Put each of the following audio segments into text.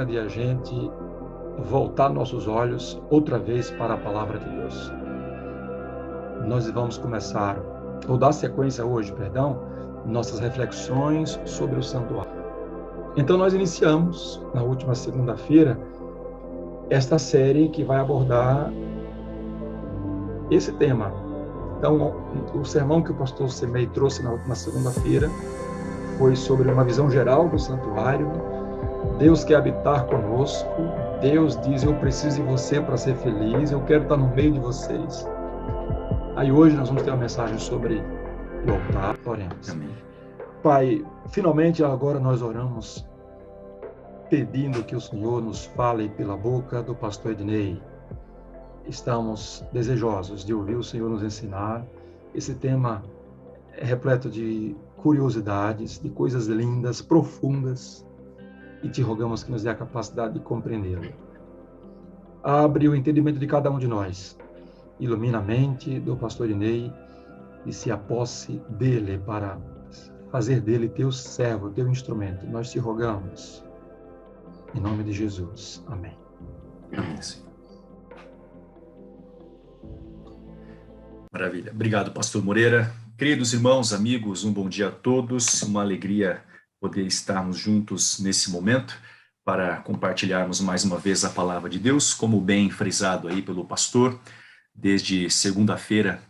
de a gente voltar nossos olhos outra vez para a palavra de Deus. Nós vamos começar, ou dar sequência hoje, nossas reflexões sobre o santuário. Então nós iniciamos, na última segunda-feira, esta série que vai abordar esse tema. Então, o sermão que o pastor Semei trouxe na última segunda-feira foi sobre uma visão geral do santuário. Deus quer habitar conosco. Deus diz, eu preciso de você para ser feliz, eu quero estar no meio de vocês. Aí hoje nós vamos ter uma mensagem sobre o altar. Oremos. Amém. Pai, finalmente agora nós oramos pedindo que o Senhor nos fale pela boca do pastor Ednei. Estamos desejosos de ouvir o Senhor nos ensinar. Esse tema é repleto de curiosidades, de coisas lindas, profundas, e te rogamos que nos dê a capacidade de compreendê-lo. Abre o entendimento de cada um de nós. Ilumina a mente do pastor Ednei e se aposse dele para fazer dele teu servo, teu instrumento. Nós te rogamos. Em nome de Jesus. Amém. Amém, Senhor. Maravilha. Obrigado, pastor Moreira. Queridos irmãos, amigos, um bom dia a todos. Uma alegria poder estarmos juntos nesse momento para compartilharmos mais uma vez a palavra de Deus, como bem frisado aí pelo pastor. Desde segunda-feira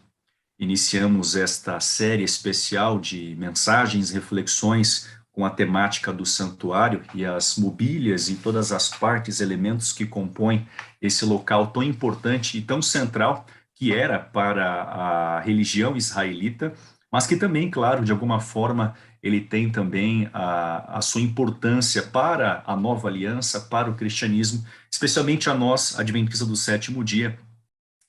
iniciamos esta série especial de mensagens, reflexões com a temática do santuário e as mobílias e todas as partes, elementos que compõem esse local tão importante e tão central que era para a religião israelita, mas que também, claro, de alguma forma, ele tem também a sua importância para a nova aliança, para o cristianismo, especialmente a nós, adventistas do sétimo dia,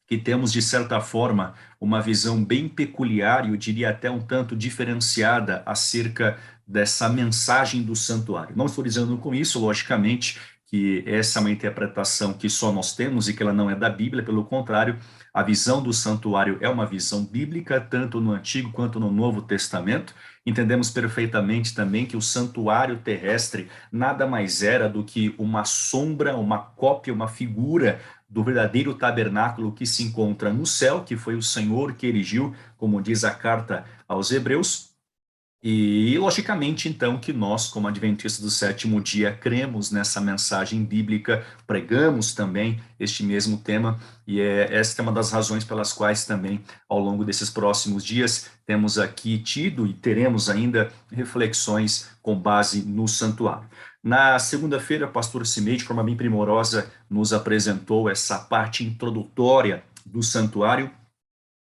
que temos, de certa forma, uma visão bem peculiar e eu diria até um tanto diferenciada acerca dessa mensagem do santuário. Não estou dizendo com isso, logicamente, que essa é uma interpretação que só nós temos e que ela não é da Bíblia, pelo contrário, a visão do santuário é uma visão bíblica, tanto no Antigo quanto no Novo Testamento. Entendemos perfeitamente também que o santuário terrestre nada mais era do que uma sombra, uma cópia, uma figura do verdadeiro tabernáculo que se encontra no céu, que foi o Senhor que erigiu, como diz a carta aos Hebreus. E, logicamente, então, que nós, como adventistas do sétimo dia, cremos nessa mensagem bíblica, pregamos também este mesmo tema, e esta é uma das razões pelas quais também, ao longo desses próximos dias, temos aqui tido e teremos ainda reflexões com base no santuário. Na segunda-feira, o pastor Semei, de forma bem primorosa, nos apresentou essa parte introdutória do santuário,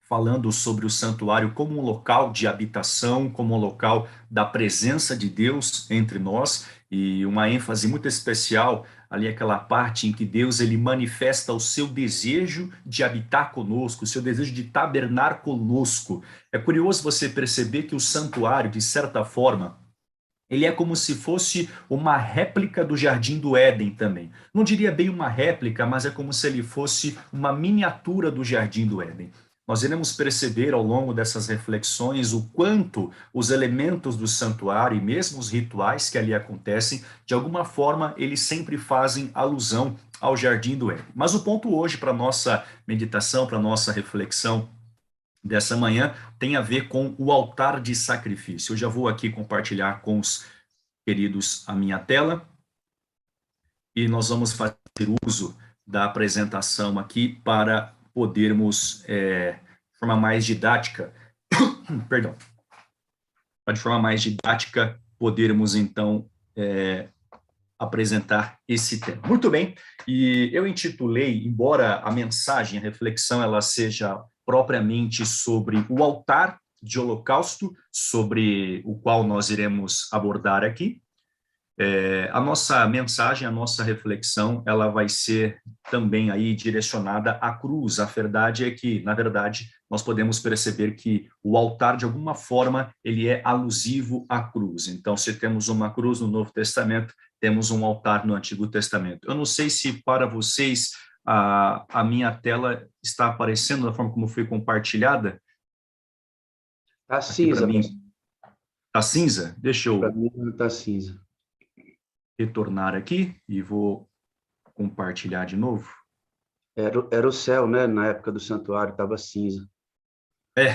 falando sobre o santuário como um local de habitação, como um local da presença de Deus entre nós, e uma ênfase muito especial ali aquela parte em que Deus ele manifesta o seu desejo de habitar conosco, o seu desejo de tabernar conosco. É curioso você perceber que o santuário, de certa forma, ele é como se fosse uma réplica do Jardim do Éden também. Não diria bem uma réplica, mas é como se ele fosse uma miniatura do Jardim do Éden. Nós iremos perceber ao longo dessas reflexões o quanto os elementos do santuário e mesmo os rituais que ali acontecem, de alguma forma, eles sempre fazem alusão ao Jardim do Éden. Mas o ponto hoje para a nossa meditação, para a nossa reflexão dessa manhã, tem a ver com o altar de sacrifício. Eu já vou aqui compartilhar com os queridos a minha tela e nós vamos fazer uso da apresentação aqui para podermos, de forma mais didática, perdão, para de forma mais didática podermos então apresentar esse tema. Muito bem, e eu intitulei, embora a mensagem, a reflexão, ela seja propriamente sobre o altar de holocausto, sobre o qual nós iremos abordar aqui, a nossa mensagem, a nossa reflexão, ela vai ser também aí direcionada à cruz. A verdade é que, na verdade, nós podemos perceber que o altar, de alguma forma, ele é alusivo à cruz. Então, se temos uma cruz no Novo Testamento, temos um altar no Antigo Testamento. Eu não sei se para vocês a minha tela está aparecendo da forma como foi compartilhada. Está cinza. Está cinza? Deixa eu... Para mim está cinza. retornar aqui e vou compartilhar de novo. Era o céu, né? Na época do santuário, estava cinza. É.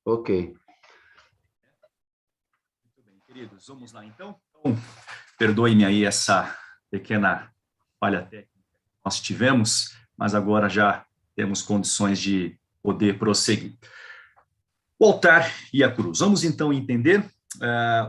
Ok. Muito bem, queridos, vamos lá então. Perdoe-me aí essa pequena falha técnica que nós tivemos, mas agora já temos condições de poder prosseguir. O altar e a cruz. Vamos então entender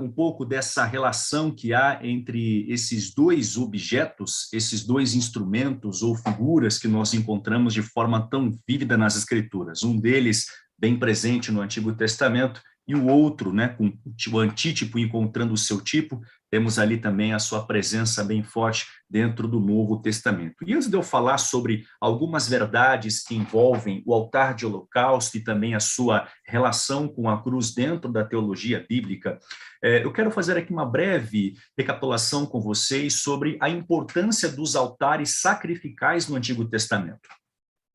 um pouco dessa relação que há entre esses dois objetos, esses dois instrumentos ou figuras que nós encontramos de forma tão vívida nas Escrituras. Um deles bem presente no Antigo Testamento e o outro, né, com o antítipo encontrando o seu tipo, temos ali também a sua presença bem forte dentro do Novo Testamento. E antes de eu falar sobre algumas verdades que envolvem o altar de holocausto e também a sua relação com a cruz dentro da teologia bíblica, eu quero fazer aqui uma breve recapitulação com vocês sobre a importância dos altares sacrificais no Antigo Testamento.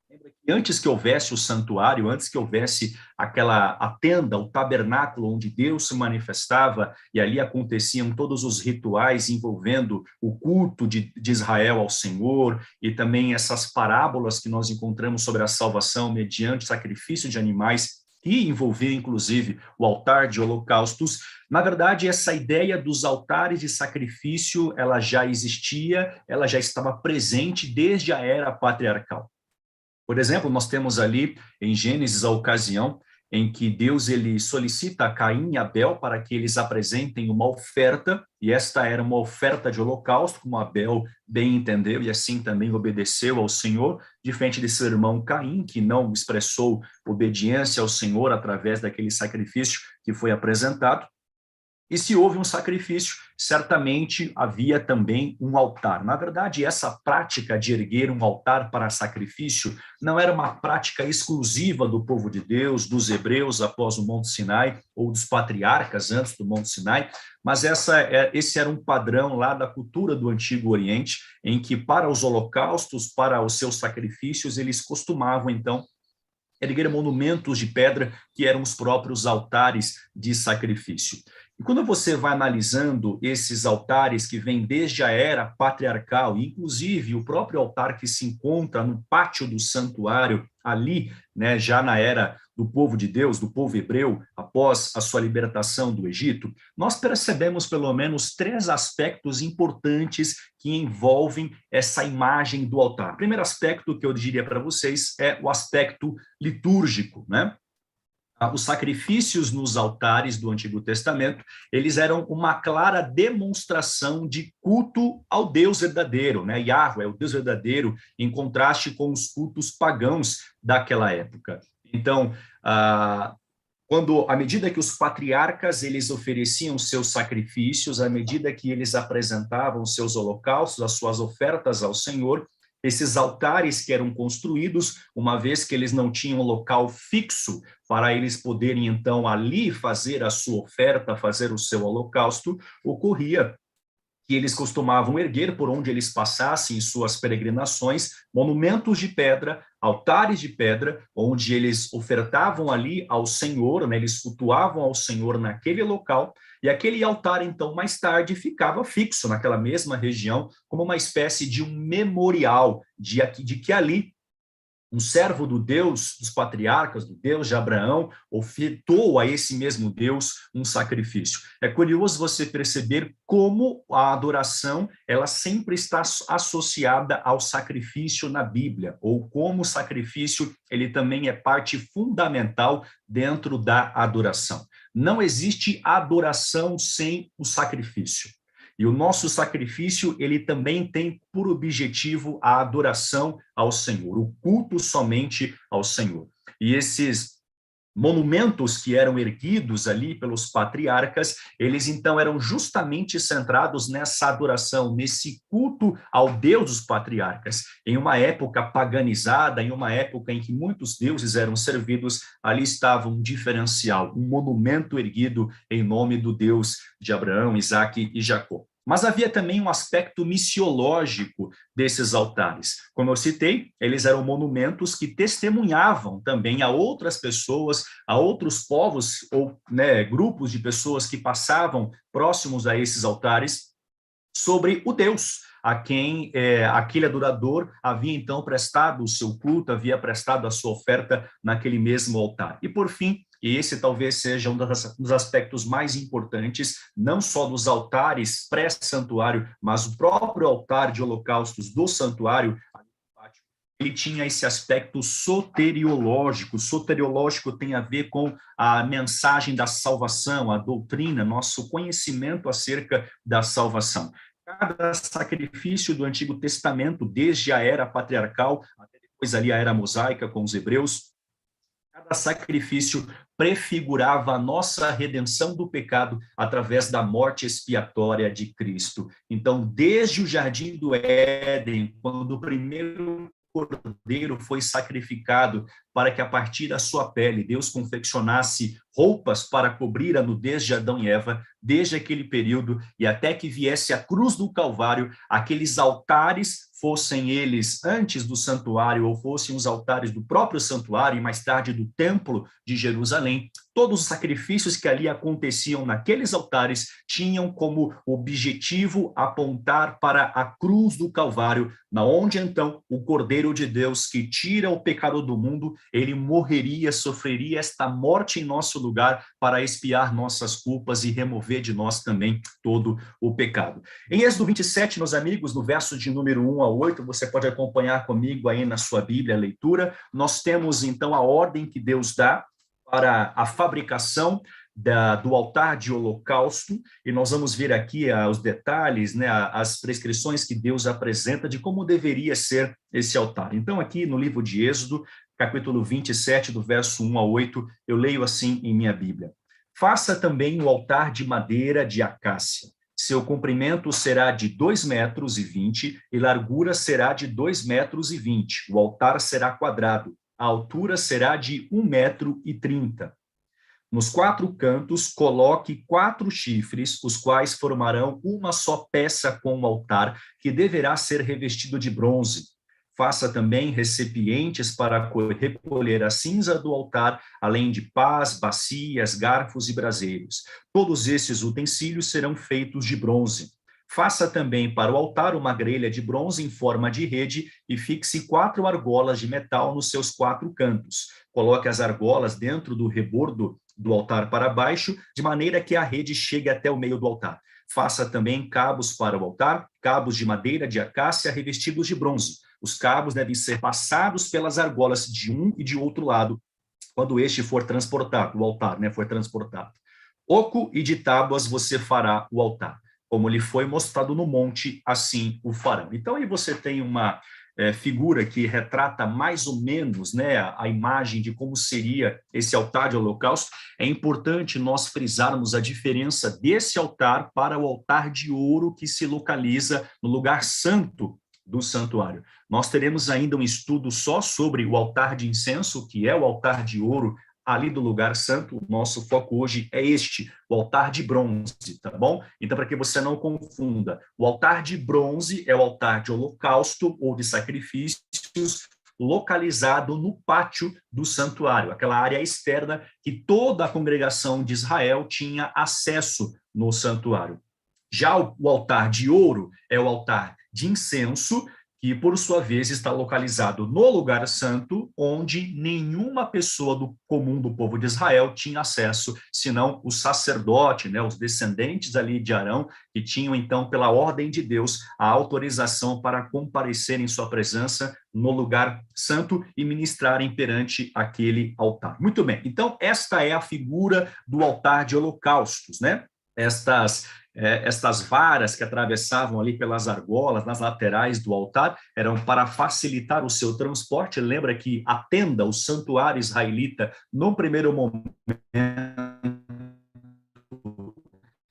Lembra que antes que houvesse o santuário, antes que houvesse a tenda, o tabernáculo onde Deus se manifestava e ali aconteciam todos os rituais envolvendo o culto de Israel ao Senhor e também essas parábolas que nós encontramos sobre a salvação mediante sacrifício de animais que envolvia inclusive o altar de holocaustos. Na verdade, essa ideia dos altares de sacrifício, ela já existia, ela já estava presente desde a era patriarcal. Por exemplo, nós temos ali em Gênesis a ocasião em que Deus ele solicita a Caim e Abel para que eles apresentem uma oferta, e esta era uma oferta de holocausto, como Abel bem entendeu, e assim também obedeceu ao Senhor, diferente de seu irmão Caim, que não expressou obediência ao Senhor através daquele sacrifício que foi apresentado. E se houve um sacrifício, certamente havia também um altar. Na verdade, essa prática de erguer um altar para sacrifício não era uma prática exclusiva do povo de Deus, dos hebreus após o Monte Sinai, ou dos patriarcas antes do Monte Sinai, mas esse era um padrão lá da cultura do Antigo Oriente, em que para os holocaustos, para os seus sacrifícios, eles costumavam, então, erguer monumentos de pedra que eram os próprios altares de sacrifício. E quando você vai analisando esses altares que vêm desde a era patriarcal, inclusive o próprio altar que se encontra no pátio do santuário, ali, né, já na era do povo de Deus, do povo hebreu, após a sua libertação do Egito, nós percebemos pelo menos 3 aspectos importantes que envolvem essa imagem do altar. O primeiro aspecto que eu diria para vocês é o aspecto litúrgico, né? Os sacrifícios nos altares do Antigo Testamento, eles eram uma clara demonstração de culto ao Deus verdadeiro, né? Yahvé é o Deus verdadeiro, em contraste com os cultos pagãos daquela época. Então, à medida que os patriarcas eles ofereciam seus sacrifícios, à medida que eles apresentavam seus holocaustos, as suas ofertas ao Senhor, esses altares que eram construídos, uma vez que eles não tinham local fixo para eles poderem, então, ali fazer a sua oferta, fazer o seu holocausto, ocorria que eles costumavam erguer por onde eles passassem em suas peregrinações, monumentos de pedra, altares de pedra, onde eles ofertavam ali ao Senhor, né, eles cultuavam ao Senhor naquele local, e aquele altar, então, mais tarde, ficava fixo naquela mesma região, como uma espécie de um memorial de que ali um servo do Deus, dos patriarcas, do Deus de Abraão, ofertou a esse mesmo Deus um sacrifício. É curioso você perceber como a adoração, ela sempre está associada ao sacrifício na Bíblia, ou como o sacrifício, ele também é parte fundamental dentro da adoração. Não existe adoração sem o sacrifício. E o nosso sacrifício, ele também tem por objetivo a adoração ao Senhor, o culto somente ao Senhor. E esses monumentos que eram erguidos ali pelos patriarcas, eles então eram justamente centrados nessa adoração, nesse culto ao Deus dos patriarcas. Em uma época paganizada, em uma época em que muitos deuses eram servidos, ali estava um diferencial, um monumento erguido em nome do Deus de Abraão, Isaque e Jacó. Mas havia também um aspecto missiológico desses altares. Como eu citei, eles eram monumentos que testemunhavam também a outras pessoas, a outros povos ou grupos de pessoas que passavam próximos a esses altares sobre o Deus a quem aquele adorador havia então prestado o seu culto, havia prestado a sua oferta naquele mesmo altar. E por fim, e esse talvez seja um dos aspectos mais importantes, não só dos altares pré-santuário, mas o próprio altar de holocaustos do santuário, ele tinha esse aspecto soteriológico. Soteriológico tem a ver com a mensagem da salvação, a doutrina, nosso conhecimento acerca da salvação. Cada sacrifício do Antigo Testamento, desde a era patriarcal, até depois ali a era mosaica com os hebreus, cada sacrifício prefigurava a nossa redenção do pecado através da morte expiatória de Cristo. Então, desde o Jardim do Éden, quando o primeiro cordeiro foi sacrificado para que a partir da sua pele Deus confeccionasse roupas para cobrir a nudez de Adão e Eva, desde aquele período e até que viesse a cruz do Calvário, aqueles altares, fossem eles antes do santuário ou fossem os altares do próprio santuário e mais tarde do templo de Jerusalém, todos os sacrifícios que ali aconteciam naqueles altares tinham como objetivo apontar para a cruz do Calvário, na onde então o Cordeiro de Deus que tira o pecado do mundo, ele morreria, sofreria esta morte em nosso lugar para expiar nossas culpas e remover de nós também todo o pecado. Em Êxodo 27, meus amigos, no verso de número 1 a 8, você pode acompanhar comigo aí na sua Bíblia a leitura, nós temos então a ordem que Deus dá para a fabricação do altar de holocausto, e nós vamos ver aqui os detalhes, as prescrições que Deus apresenta de como deveria ser esse altar. Então, aqui no livro de Êxodo, capítulo 27, do verso 1 a 8, eu leio assim em minha Bíblia. Faça também o altar de madeira de acácia. Seu comprimento será de 2,20 metros e largura será de 2,20 metros. O altar será quadrado. A altura será de 1,30 metros. Nos 4 cantos, coloque 4 chifres, os quais formarão uma só peça com o altar, que deverá ser revestido de bronze. Faça também recipientes para recolher a cinza do altar, além de pás, bacias, garfos e braseiros. Todos esses utensílios serão feitos de bronze. Faça também para o altar uma grelha de bronze em forma de rede e fixe 4 argolas de metal nos seus 4 cantos. Coloque as argolas dentro do rebordo do altar para baixo, de maneira que a rede chegue até o meio do altar. Faça também cabos para o altar, cabos de madeira de acácia revestidos de bronze. Os cabos devem ser passados pelas argolas de um e de outro lado, quando este for transportado, o altar, for transportado. Oco e de tábuas você fará o altar. Como lhe foi mostrado no monte, assim o farão. Então, aí você tem uma figura que retrata mais ou menos a imagem de como seria esse altar de holocausto. É importante nós frisarmos a diferença desse altar para o altar de ouro que se localiza no lugar santo do santuário. Nós teremos ainda um estudo só sobre o altar de incenso, que é o altar de ouro ali do lugar santo. O nosso foco hoje é o altar de bronze, tá bom? Então, para que você não confunda, o altar de bronze é o altar de holocausto ou de sacrifícios localizado no pátio do santuário, aquela área externa que toda a congregação de Israel tinha acesso no santuário. Já o altar de ouro é o altar de incenso, que, por sua vez, está localizado no lugar santo, onde nenhuma pessoa do comum do povo de Israel tinha acesso, senão o sacerdote, os descendentes ali de Arão, que tinham, então, pela ordem de Deus, a autorização para comparecer em sua presença no lugar santo e ministrarem perante aquele altar. Muito bem, então, esta é a figura do altar de holocaustos, Estas Estas varas que atravessavam ali pelas argolas, nas laterais do altar, eram para facilitar o seu transporte. Lembra que a tenda, o santuário israelita, no primeiro momento,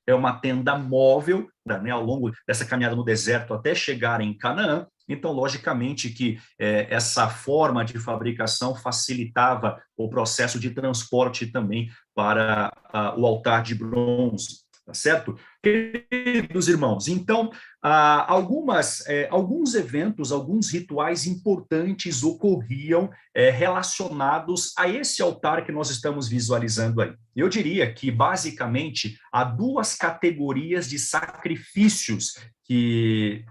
é uma tenda móvel, né, ao longo dessa caminhada no deserto até chegar em Canaã. Então, logicamente que essa forma de fabricação facilitava o processo de transporte também para o altar de bronze, tá certo? Queridos irmãos, então, alguns eventos, alguns rituais importantes ocorriam relacionados a esse altar que nós estamos visualizando aí. Eu diria que, basicamente, há duas categorias de sacrifícios que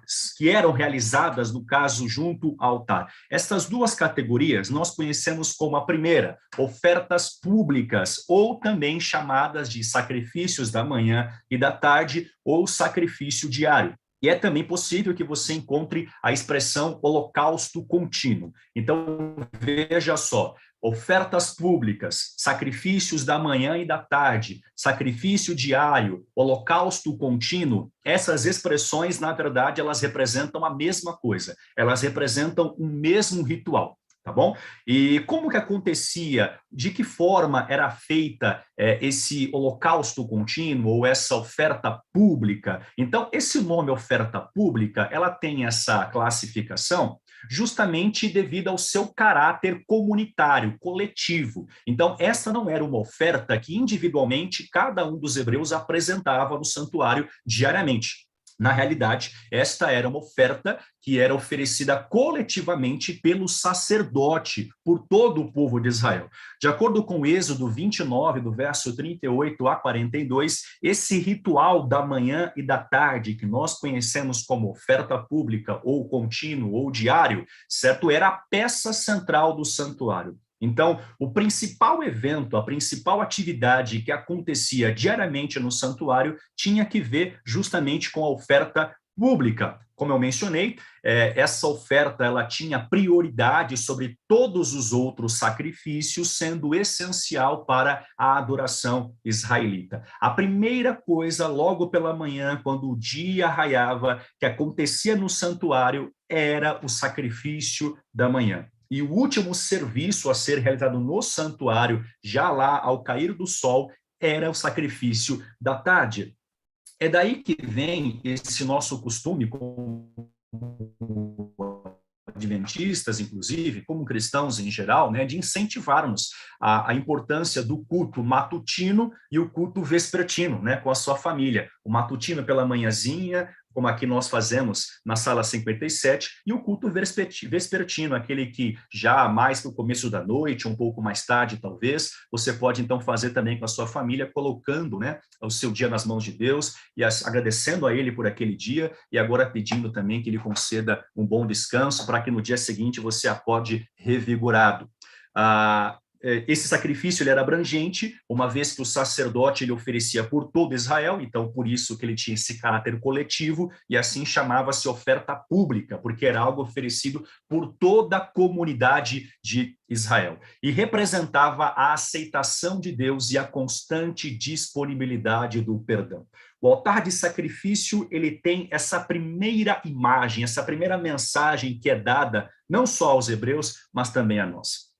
eram realizadas, no caso, junto ao altar. Essas duas categorias nós conhecemos como a primeira, ofertas públicas, ou também chamadas de sacrifícios da manhã e da tarde, ou sacrifício diário. E é também possível que você encontre a expressão holocausto contínuo. Então, veja só, ofertas públicas, sacrifícios da manhã e da tarde, sacrifício diário, holocausto contínuo, essas expressões, na verdade, elas representam a mesma coisa, elas representam o mesmo ritual. Tá bom? E como que acontecia, de que forma era feita esse holocausto contínuo ou essa oferta pública? Então, esse nome oferta pública, ela tem essa classificação justamente devido ao seu caráter comunitário, coletivo. Então, essa não era uma oferta que individualmente cada um dos hebreus apresentava no santuário diariamente. Na realidade, esta era uma oferta que era oferecida coletivamente pelo sacerdote, por todo o povo de Israel. De acordo com Êxodo 29, do verso 38 a 42, esse ritual da manhã e da tarde, que nós conhecemos como oferta pública, ou contínuo, ou diário, certo? Era a peça central do santuário. Então, o principal evento, a principal atividade que acontecia diariamente no santuário tinha que ver justamente com a oferta pública. Como eu mencionei, essa oferta ela tinha prioridade sobre todos os outros sacrifícios, sendo essencial para a adoração israelita. A primeira coisa, logo pela manhã, quando o dia raiava, que acontecia no santuário, era o sacrifício da manhã. E o último serviço a ser realizado no santuário, já lá ao cair do sol, era o sacrifício da tarde. É daí que vem esse nosso costume, como adventistas, inclusive, como cristãos em geral, né, de incentivarmos a importância do culto matutino e o culto vespertino, né, com a sua família. O matutino pela manhãzinha, como aqui nós fazemos na sala 57, e o culto vespertino, aquele que já mais para o começo da noite, um pouco mais tarde, talvez, você pode então fazer também com a sua família, colocando, né, o seu dia nas mãos de Deus e agradecendo a Ele por aquele dia e agora pedindo também que Ele conceda um bom descanso para que no dia seguinte você acorde revigorado. Esse sacrifício ele era abrangente, uma vez que o sacerdote ele oferecia por todo Israel, então por isso que ele tinha esse caráter coletivo, e assim chamava-se oferta pública, porque era algo oferecido por toda a comunidade de Israel, e representava a aceitação de Deus e a constante disponibilidade do perdão. O altar de sacrifício, ele tem essa primeira imagem, essa primeira mensagem que é dada não só aos hebreus, mas também a nós.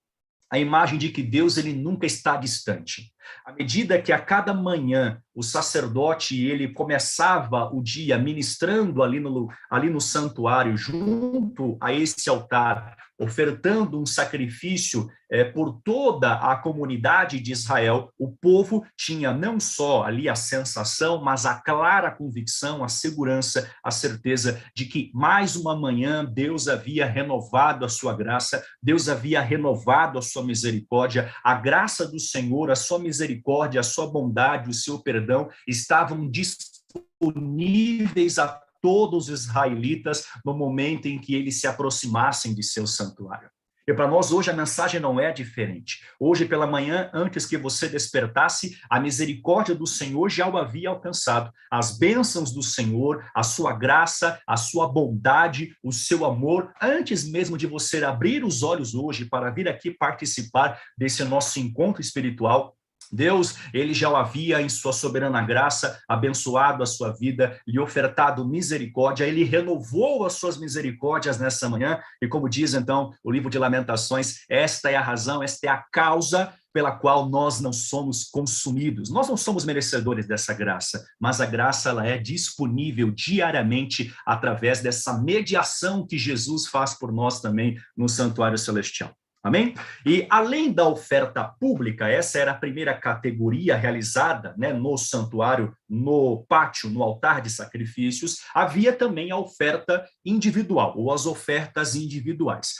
A imagem de que Deus ele nunca está distante. À medida que a cada manhã o sacerdote ele começava o dia ministrando ali no santuário, junto a esse altar, ofertando um sacrifício por toda a comunidade de Israel, o povo tinha não só ali a sensação, mas a clara convicção, a segurança, a certeza de que mais uma manhã Deus havia renovado a sua graça, Deus havia renovado a sua misericórdia, a graça do Senhor, a sua misericórdia, a sua bondade, o seu perdão estavam disponíveis a todos os israelitas no momento em que eles se aproximassem de seu santuário. E para nós hoje a mensagem não é diferente. Hoje pela manhã, antes que você despertasse, a misericórdia do Senhor já o havia alcançado. As bênçãos do Senhor, a sua graça, a sua bondade, o seu amor, antes mesmo de você abrir os olhos hoje para vir aqui participar desse nosso encontro espiritual, Deus, ele já o havia, em sua soberana graça, abençoado a sua vida, lhe ofertado misericórdia, ele renovou as suas misericórdias nessa manhã, e como diz então o livro de Lamentações, esta é a razão, esta é a causa pela qual nós não somos consumidos. Nós não somos merecedores dessa graça, mas a graça ela é disponível diariamente através dessa mediação que Jesus faz por nós também no santuário celestial. Amém? E além da oferta pública, essa era a primeira categoria realizada, né, no santuário, no pátio, no altar de sacrifícios, havia também a oferta individual, ou as ofertas individuais.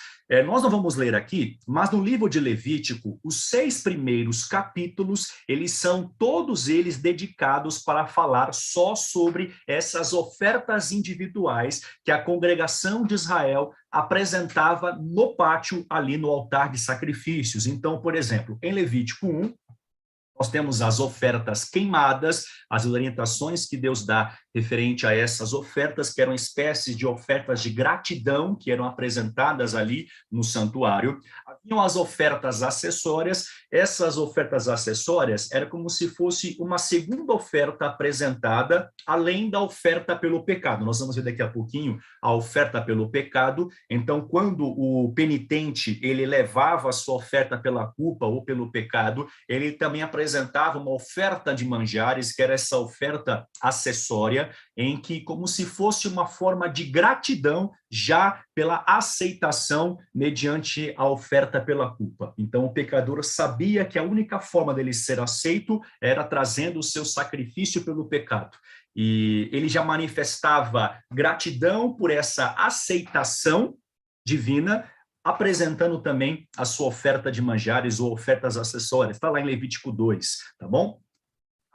Nós não vamos ler aqui, mas no livro de Levítico, os 6 primeiros capítulos, eles são todos eles dedicados para falar só sobre essas ofertas individuais que a congregação de Israel apresentava no pátio, ali no altar de sacrifícios. Então, por exemplo, em Levítico 1, nós temos as ofertas queimadas, as orientações que Deus dá referente a essas ofertas, que eram espécies de ofertas de gratidão, que eram apresentadas ali no santuário. Haviam as ofertas acessórias. Essas ofertas acessórias era como se fosse uma segunda oferta apresentada, além da oferta pelo pecado. Nós vamos ver daqui a pouquinho a oferta pelo pecado. Então, quando o penitente ele levava a sua oferta pela culpa ou pelo pecado, ele também apresentava uma oferta de manjares, que era essa oferta acessória, em que, como se fosse uma forma de gratidão já pela aceitação mediante a oferta pela culpa. Então, o pecador sabia que a única forma dele ser aceito era trazendo o seu sacrifício pelo pecado. E ele já manifestava gratidão por essa aceitação divina, apresentando também a sua oferta de manjares ou ofertas acessórias. Está lá em Levítico 2, tá bom?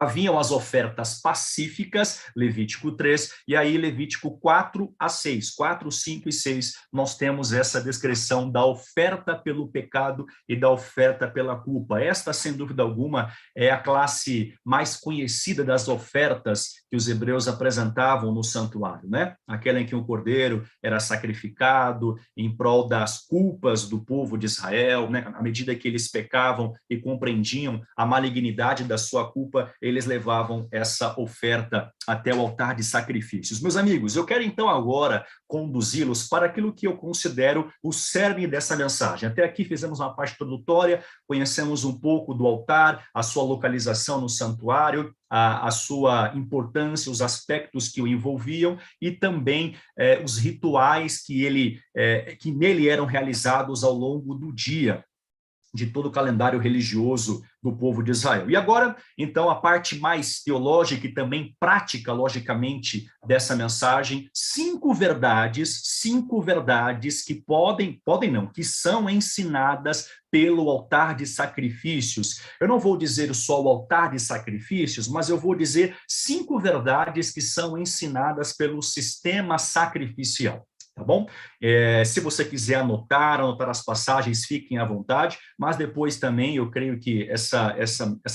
Haviam as ofertas pacíficas, Levítico 3, e aí Levítico 4 a 6, 4, 5 e 6, nós temos essa descrição da oferta pelo pecado e da oferta pela culpa. Esta, sem dúvida alguma, é a classe mais conhecida das ofertas que os hebreus apresentavam no santuário, né? Aquela em que o cordeiro era sacrificado em prol das culpas do povo de Israel, né? À medida que eles pecavam e compreendiam a malignidade da sua culpa, eles levavam essa oferta até o altar de sacrifícios. Meus amigos, eu quero então agora conduzi-los para aquilo que eu considero o cerne dessa mensagem. Até aqui fizemos uma parte introdutória, conhecemos um pouco do altar, a sua localização no santuário, a sua importância, os aspectos que o envolviam e também os rituais que nele eram realizados ao longo do dia, de todo o calendário religioso do povo de Israel. E agora, então, a parte mais teológica e também prática, logicamente, dessa mensagem, 5 verdades que que são ensinadas pelo altar de sacrifícios. Eu não vou dizer só o altar de sacrifícios, mas eu vou dizer 5 verdades que são ensinadas pelo sistema sacrificial. Tá bom? Se você quiser anotar as passagens, fiquem à vontade, mas depois também eu creio que essa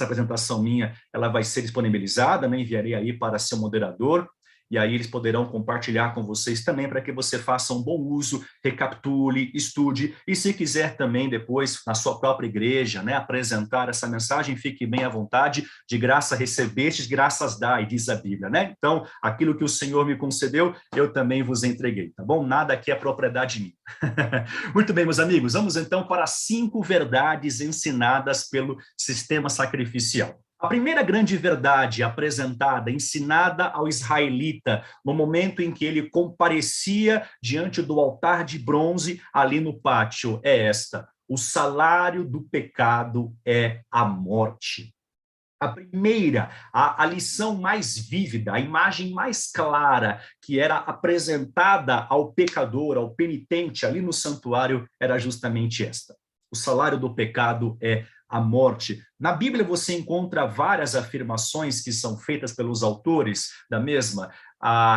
apresentação minha ela vai ser disponibilizada, né? Enviarei aí para seu moderador, e aí eles poderão compartilhar com vocês também para que você faça um bom uso, recapitule, estude, e se quiser também depois, na sua própria igreja, né, apresentar essa mensagem, fique bem à vontade, de graça recebestes, graças dai, diz a Bíblia, né? Então, aquilo que o Senhor me concedeu, eu também vos entreguei, tá bom? Nada aqui é propriedade minha. Muito bem, meus amigos, vamos então para 5 verdades ensinadas pelo sistema sacrificial. A primeira grande verdade apresentada, ensinada ao israelita, no momento em que ele comparecia diante do altar de bronze ali no pátio, é esta: o salário do pecado é a morte. A primeira, a lição mais vívida, a imagem mais clara que era apresentada ao pecador, ao penitente ali no santuário, era justamente esta: o salário do pecado é a morte. Na Bíblia você encontra várias afirmações que são feitas pelos autores da mesma,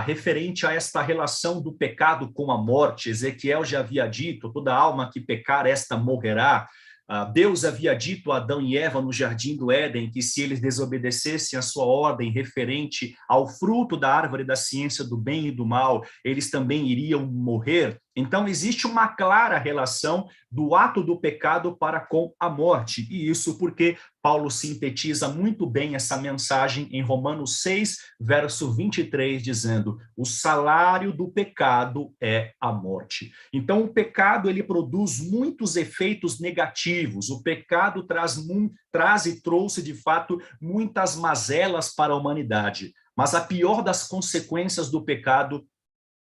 referente a esta relação do pecado com a morte. Ezequiel já havia dito: toda alma que pecar, esta morrerá. Deus havia dito a Adão e Eva no jardim do Éden que se eles desobedecessem a sua ordem referente ao fruto da árvore da ciência do bem e do mal, eles também iriam morrer. Então, existe uma clara relação do ato do pecado para com a morte. E isso porque Paulo sintetiza muito bem essa mensagem em Romanos 6, verso 23, dizendo: o salário do pecado é a morte. Então, o pecado ele produz muitos efeitos negativos. O pecado traz e trouxe, de fato, muitas mazelas para a humanidade. Mas a pior das consequências do pecado,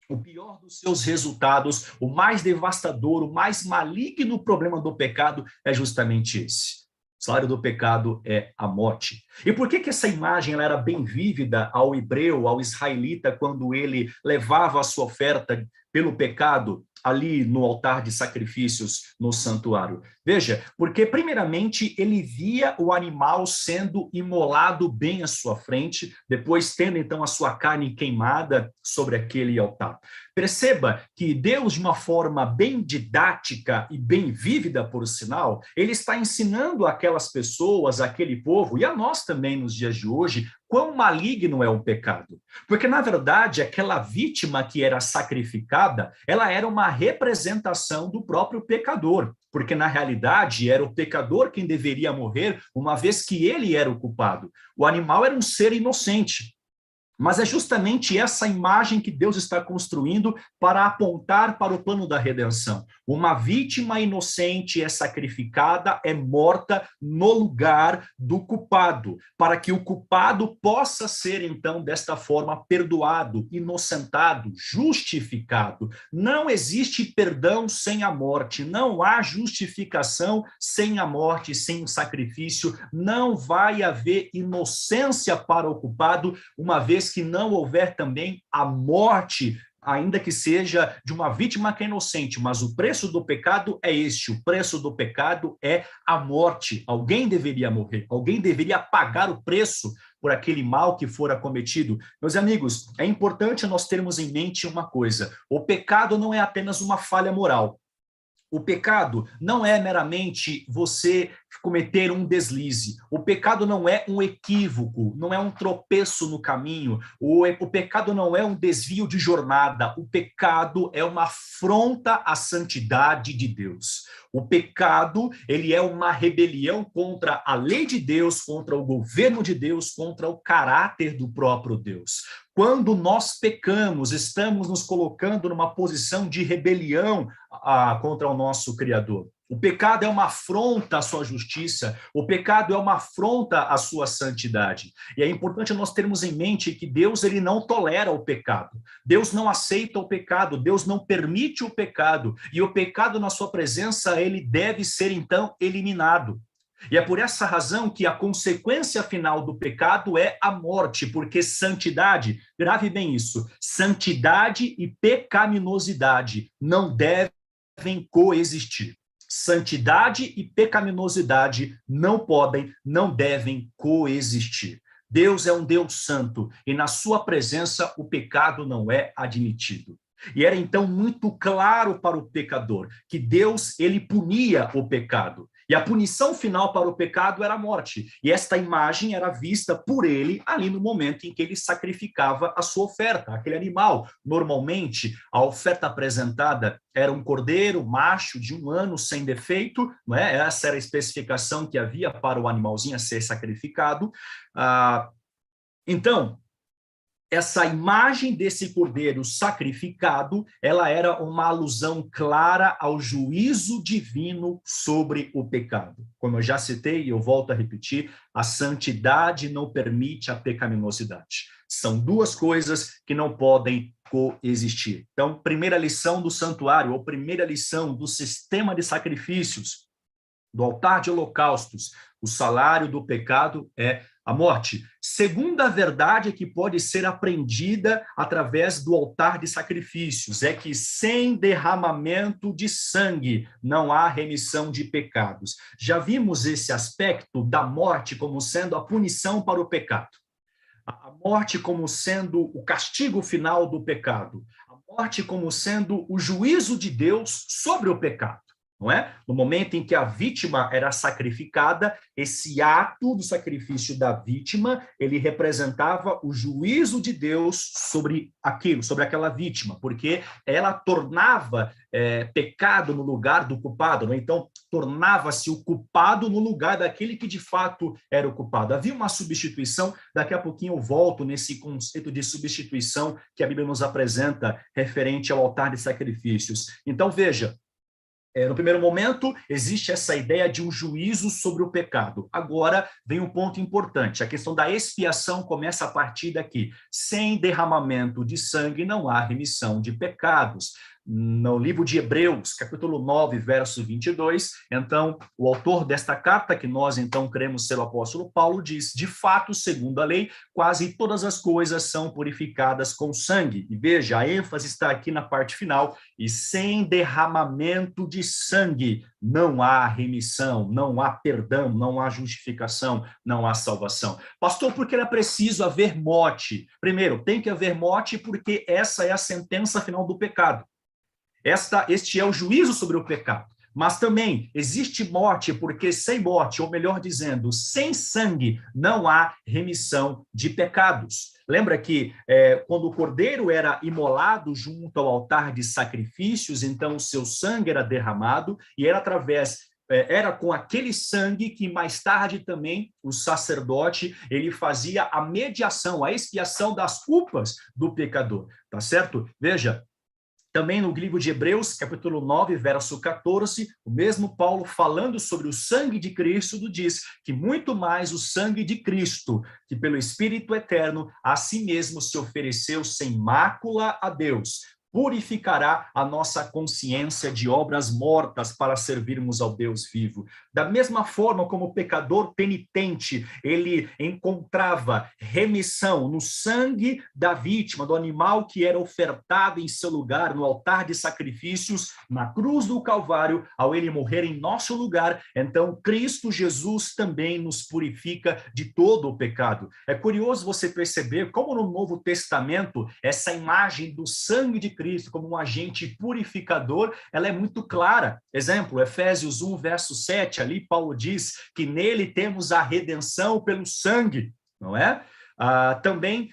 o pior dos seus resultados, o mais devastador, o mais maligno problema do pecado é justamente esse. O salário do pecado é a morte. E por que essa imagem ela era bem vívida ao hebreu, ao israelita, quando ele levava a sua oferta pelo pecado ali no altar de sacrifícios no santuário? Veja, porque primeiramente ele via o animal sendo imolado bem à sua frente, depois tendo então a sua carne queimada sobre aquele altar. Perceba que Deus, de uma forma bem didática e bem vívida, por sinal, ele está ensinando aquelas pessoas, aquele povo, e a nós também nos dias de hoje, quão maligno é o pecado. Porque, na verdade, aquela vítima que era sacrificada, ela era uma representação do próprio pecador. Porque, na realidade, era o pecador quem deveria morrer, uma vez que ele era o culpado. O animal era um ser inocente. Mas é justamente essa imagem que Deus está construindo para apontar para o plano da redenção. Uma vítima inocente é sacrificada, é morta no lugar do culpado, para que o culpado possa ser, então, desta forma, perdoado, inocentado, justificado. Não existe perdão sem a morte, não há justificação sem a morte, sem o sacrifício, não vai haver inocência para o culpado, uma vez que não houver também a morte, ainda que seja de uma vítima que é inocente, mas o preço do pecado é este, o preço do pecado é a morte. Alguém deveria morrer, alguém deveria pagar o preço por aquele mal que fora cometido. Meus amigos, é importante nós termos em mente uma coisa: o pecado não é apenas uma falha moral. O pecado não é meramente você cometer um deslize. O pecado não é um equívoco, não é um tropeço no caminho. O pecado não é um desvio de jornada. O pecado é uma afronta à santidade de Deus. O pecado, ele é uma rebelião contra a lei de Deus, contra o governo de Deus, contra o caráter do próprio Deus. Quando nós pecamos, estamos nos colocando numa posição de rebelião contra o nosso Criador. O pecado é uma afronta à sua justiça, o pecado é uma afronta à sua santidade. E é importante nós termos em mente que Deus ele não tolera o pecado. Deus não aceita o pecado, Deus não permite o pecado. E o pecado na sua presença, ele deve ser então eliminado. E é por essa razão que a consequência final do pecado é a morte, porque santidade, grave bem isso, santidade e pecaminosidade não devem coexistir. Santidade e pecaminosidade não podem, não devem coexistir. Deus é um Deus santo e na sua presença o pecado não é admitido. E era então muito claro para o pecador que Deus ele punia o pecado. E a punição final para o pecado era a morte. E esta imagem era vista por ele ali no momento em que ele sacrificava a sua oferta, aquele animal. Normalmente, a oferta apresentada era um cordeiro macho de 1 ano sem defeito, não é? Essa era a especificação que havia para o animalzinho a ser sacrificado. Então, essa imagem desse cordeiro sacrificado, ela era uma alusão clara ao juízo divino sobre o pecado. Como eu já citei, e eu volto a repetir, a santidade não permite a pecaminosidade. São duas coisas que não podem coexistir. Então, primeira lição do santuário, ou primeira lição do sistema de sacrifícios, do altar de holocaustos, o salário do pecado é a morte. Segunda verdade que pode ser aprendida através do altar de sacrifícios é que sem derramamento de sangue não há remissão de pecados. Já vimos esse aspecto da morte como sendo a punição para o pecado. A morte como sendo o castigo final do pecado. A morte como sendo o juízo de Deus sobre o pecado. não é? No momento em que a vítima era sacrificada, esse ato do sacrifício da vítima, ele representava o juízo de Deus sobre aquilo, sobre aquela vítima, porque ela tornava pecado no lugar do culpado, não é? Então, tornava-se o culpado no lugar daquele que de fato era o culpado. Havia uma substituição, daqui a pouquinho eu volto nesse conceito de substituição que a Bíblia nos apresenta referente ao altar de sacrifícios. Então, veja, no primeiro momento, existe essa ideia de um juízo sobre o pecado. Agora, vem um ponto importante. A questão da expiação começa a partir daqui. Sem derramamento de sangue, não há remissão de pecados. No livro de Hebreus, capítulo 9, verso 22, então, o autor desta carta, que nós, então, cremos ser o apóstolo Paulo, diz, de fato, segundo a lei, quase todas as coisas são purificadas com sangue. E veja, a ênfase está aqui na parte final, e sem derramamento de sangue, não há remissão, não há perdão, não há justificação, não há salvação. Pastor, por que era preciso haver morte? Primeiro, tem que haver morte porque essa é a sentença final do pecado. Este é o juízo sobre o pecado. Mas também existe morte, porque sem morte, ou melhor dizendo, sem sangue, não há remissão de pecados. Lembra que quando o cordeiro era imolado junto ao altar de sacrifícios, então o seu sangue era derramado, e era com aquele sangue que mais tarde também o sacerdote ele fazia a mediação, a expiação das culpas do pecador, tá certo? Veja, também no livro de Hebreus, capítulo 9, verso 14, o mesmo Paulo falando sobre o sangue de Cristo diz que muito mais o sangue de Cristo, que pelo Espírito Eterno a si mesmo se ofereceu sem mácula a Deus, purificará a nossa consciência de obras mortas para servirmos ao Deus vivo. Da mesma forma como o pecador penitente, ele encontrava remissão no sangue da vítima, do animal que era ofertado em seu lugar, no altar de sacrifícios, na cruz do Calvário, ao ele morrer em nosso lugar, então Cristo Jesus também nos purifica de todo o pecado. É curioso você perceber como no Novo Testamento, essa imagem do sangue de Cristo como um agente purificador, ela é muito clara. Exemplo, Efésios 1, verso 7, ali Paulo diz que nele temos a redenção pelo sangue, não é? Também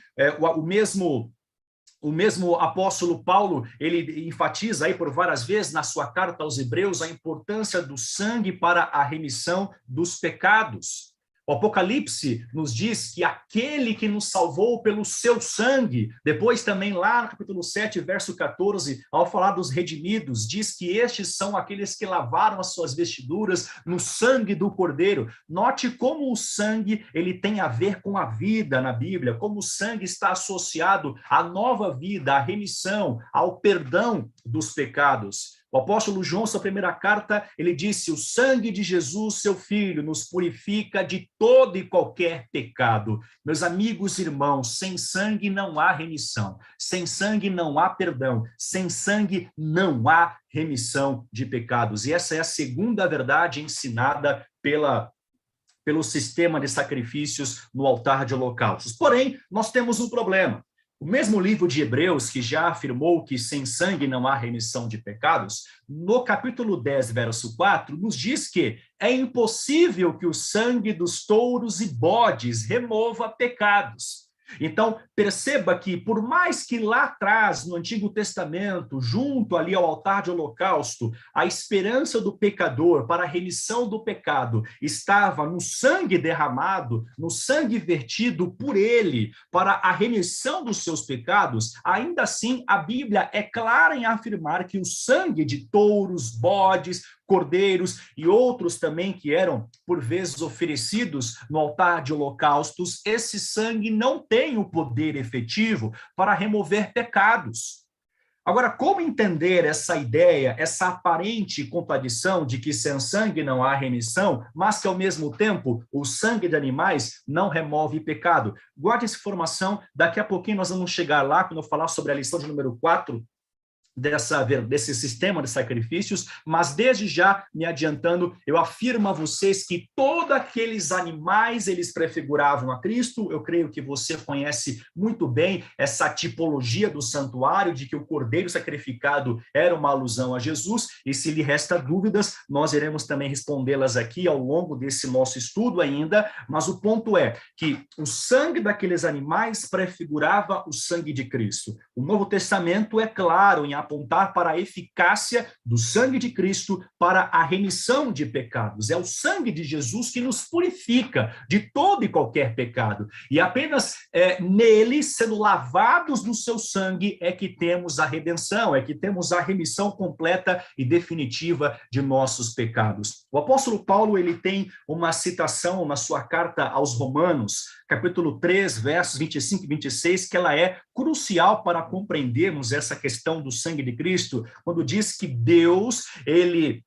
o mesmo apóstolo Paulo, ele enfatiza aí por várias vezes na sua carta aos Hebreus a importância do sangue para a remissão dos pecados. O Apocalipse nos diz que aquele que nos salvou pelo seu sangue, depois também lá no capítulo 7, verso 14, ao falar dos redimidos, diz que estes são aqueles que lavaram as suas vestiduras no sangue do Cordeiro. Note como o sangue ele tem a ver com a vida na Bíblia, como o sangue está associado à nova vida, à remissão, ao perdão dos pecados. O apóstolo João, sua primeira carta, ele disse, o sangue de Jesus, seu Filho, nos purifica de todo e qualquer pecado. Meus amigos e irmãos, sem sangue não há remissão, sem sangue não há perdão, sem sangue não há remissão de pecados. E essa é a segunda verdade ensinada pelo sistema de sacrifícios no altar de holocaustos. Porém, nós temos um problema. O mesmo livro de Hebreus, que já afirmou que sem sangue não há remissão de pecados, no capítulo 10, verso 4, nos diz que é impossível que o sangue dos touros e bodes remova pecados. Então, perceba que, por mais que lá atrás, no Antigo Testamento, junto ali ao altar de holocausto, a esperança do pecador para a remissão do pecado estava no sangue derramado, no sangue vertido por ele, para a remissão dos seus pecados, ainda assim, a Bíblia é clara em afirmar que o sangue de touros, bodes, cordeiros e outros também que eram, por vezes, oferecidos no altar de holocaustos, esse sangue não tem o poder efetivo para remover pecados. Agora, como entender essa ideia, essa aparente contradição de que sem sangue não há remissão, mas que, ao mesmo tempo, o sangue de animais não remove pecado? Guarde essa informação, daqui a pouquinho nós vamos chegar lá, quando eu falar sobre a lição de número 4, desse sistema de sacrifícios, mas desde já, me adiantando, eu afirmo a vocês que todos aqueles animais, eles prefiguravam a Cristo. Eu creio que você conhece muito bem essa tipologia do santuário, de que o cordeiro sacrificado era uma alusão a Jesus, e se lhe resta dúvidas, nós iremos também respondê-las aqui ao longo desse nosso estudo ainda, mas o ponto é que o sangue daqueles animais prefigurava o sangue de Cristo. O Novo Testamento é claro em apontar para a eficácia do sangue de Cristo para a remissão de pecados. É o sangue de Jesus que nos purifica de todo e qualquer pecado. E apenas nele, sendo lavados no seu sangue, é que temos a redenção, é que temos a remissão completa e definitiva de nossos pecados. O apóstolo Paulo, ele tem uma citação na sua carta aos Romanos, capítulo 3, versos 25 e 26, que ela é crucial para compreendermos essa questão do sangue de Cristo, quando diz que Deus, ele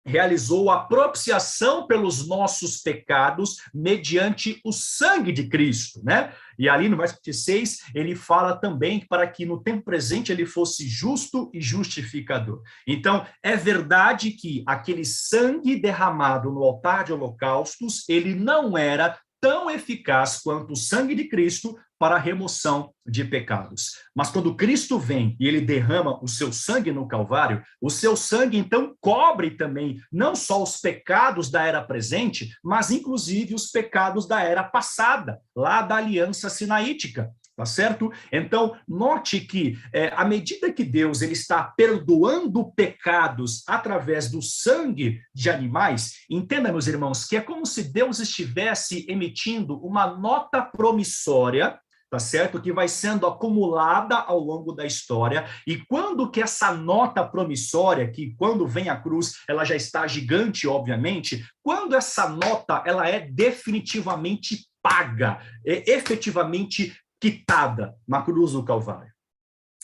realizou a propiciação pelos nossos pecados mediante o sangue de Cristo, né? E ali no verso 26, ele fala também para que no tempo presente ele fosse justo e justificador. Então, é verdade que aquele sangue derramado no altar de holocaustos, ele não era tão eficaz quanto o sangue de Cristo para a remoção de pecados. Mas quando Cristo vem e ele derrama o seu sangue no Calvário, o seu sangue então cobre também não só os pecados da era presente, mas inclusive os pecados da era passada, lá da aliança sinaítica. Tá certo? Então, note que à medida que Deus ele está perdoando pecados através do sangue de animais, entenda, meus irmãos, que é como se Deus estivesse emitindo uma nota promissória, tá certo? Que vai sendo acumulada ao longo da história, e quando que essa nota promissória, que quando vem a cruz, ela já está gigante, obviamente, quando essa nota, ela é definitivamente paga, efetivamente quitada na cruz do Calvário.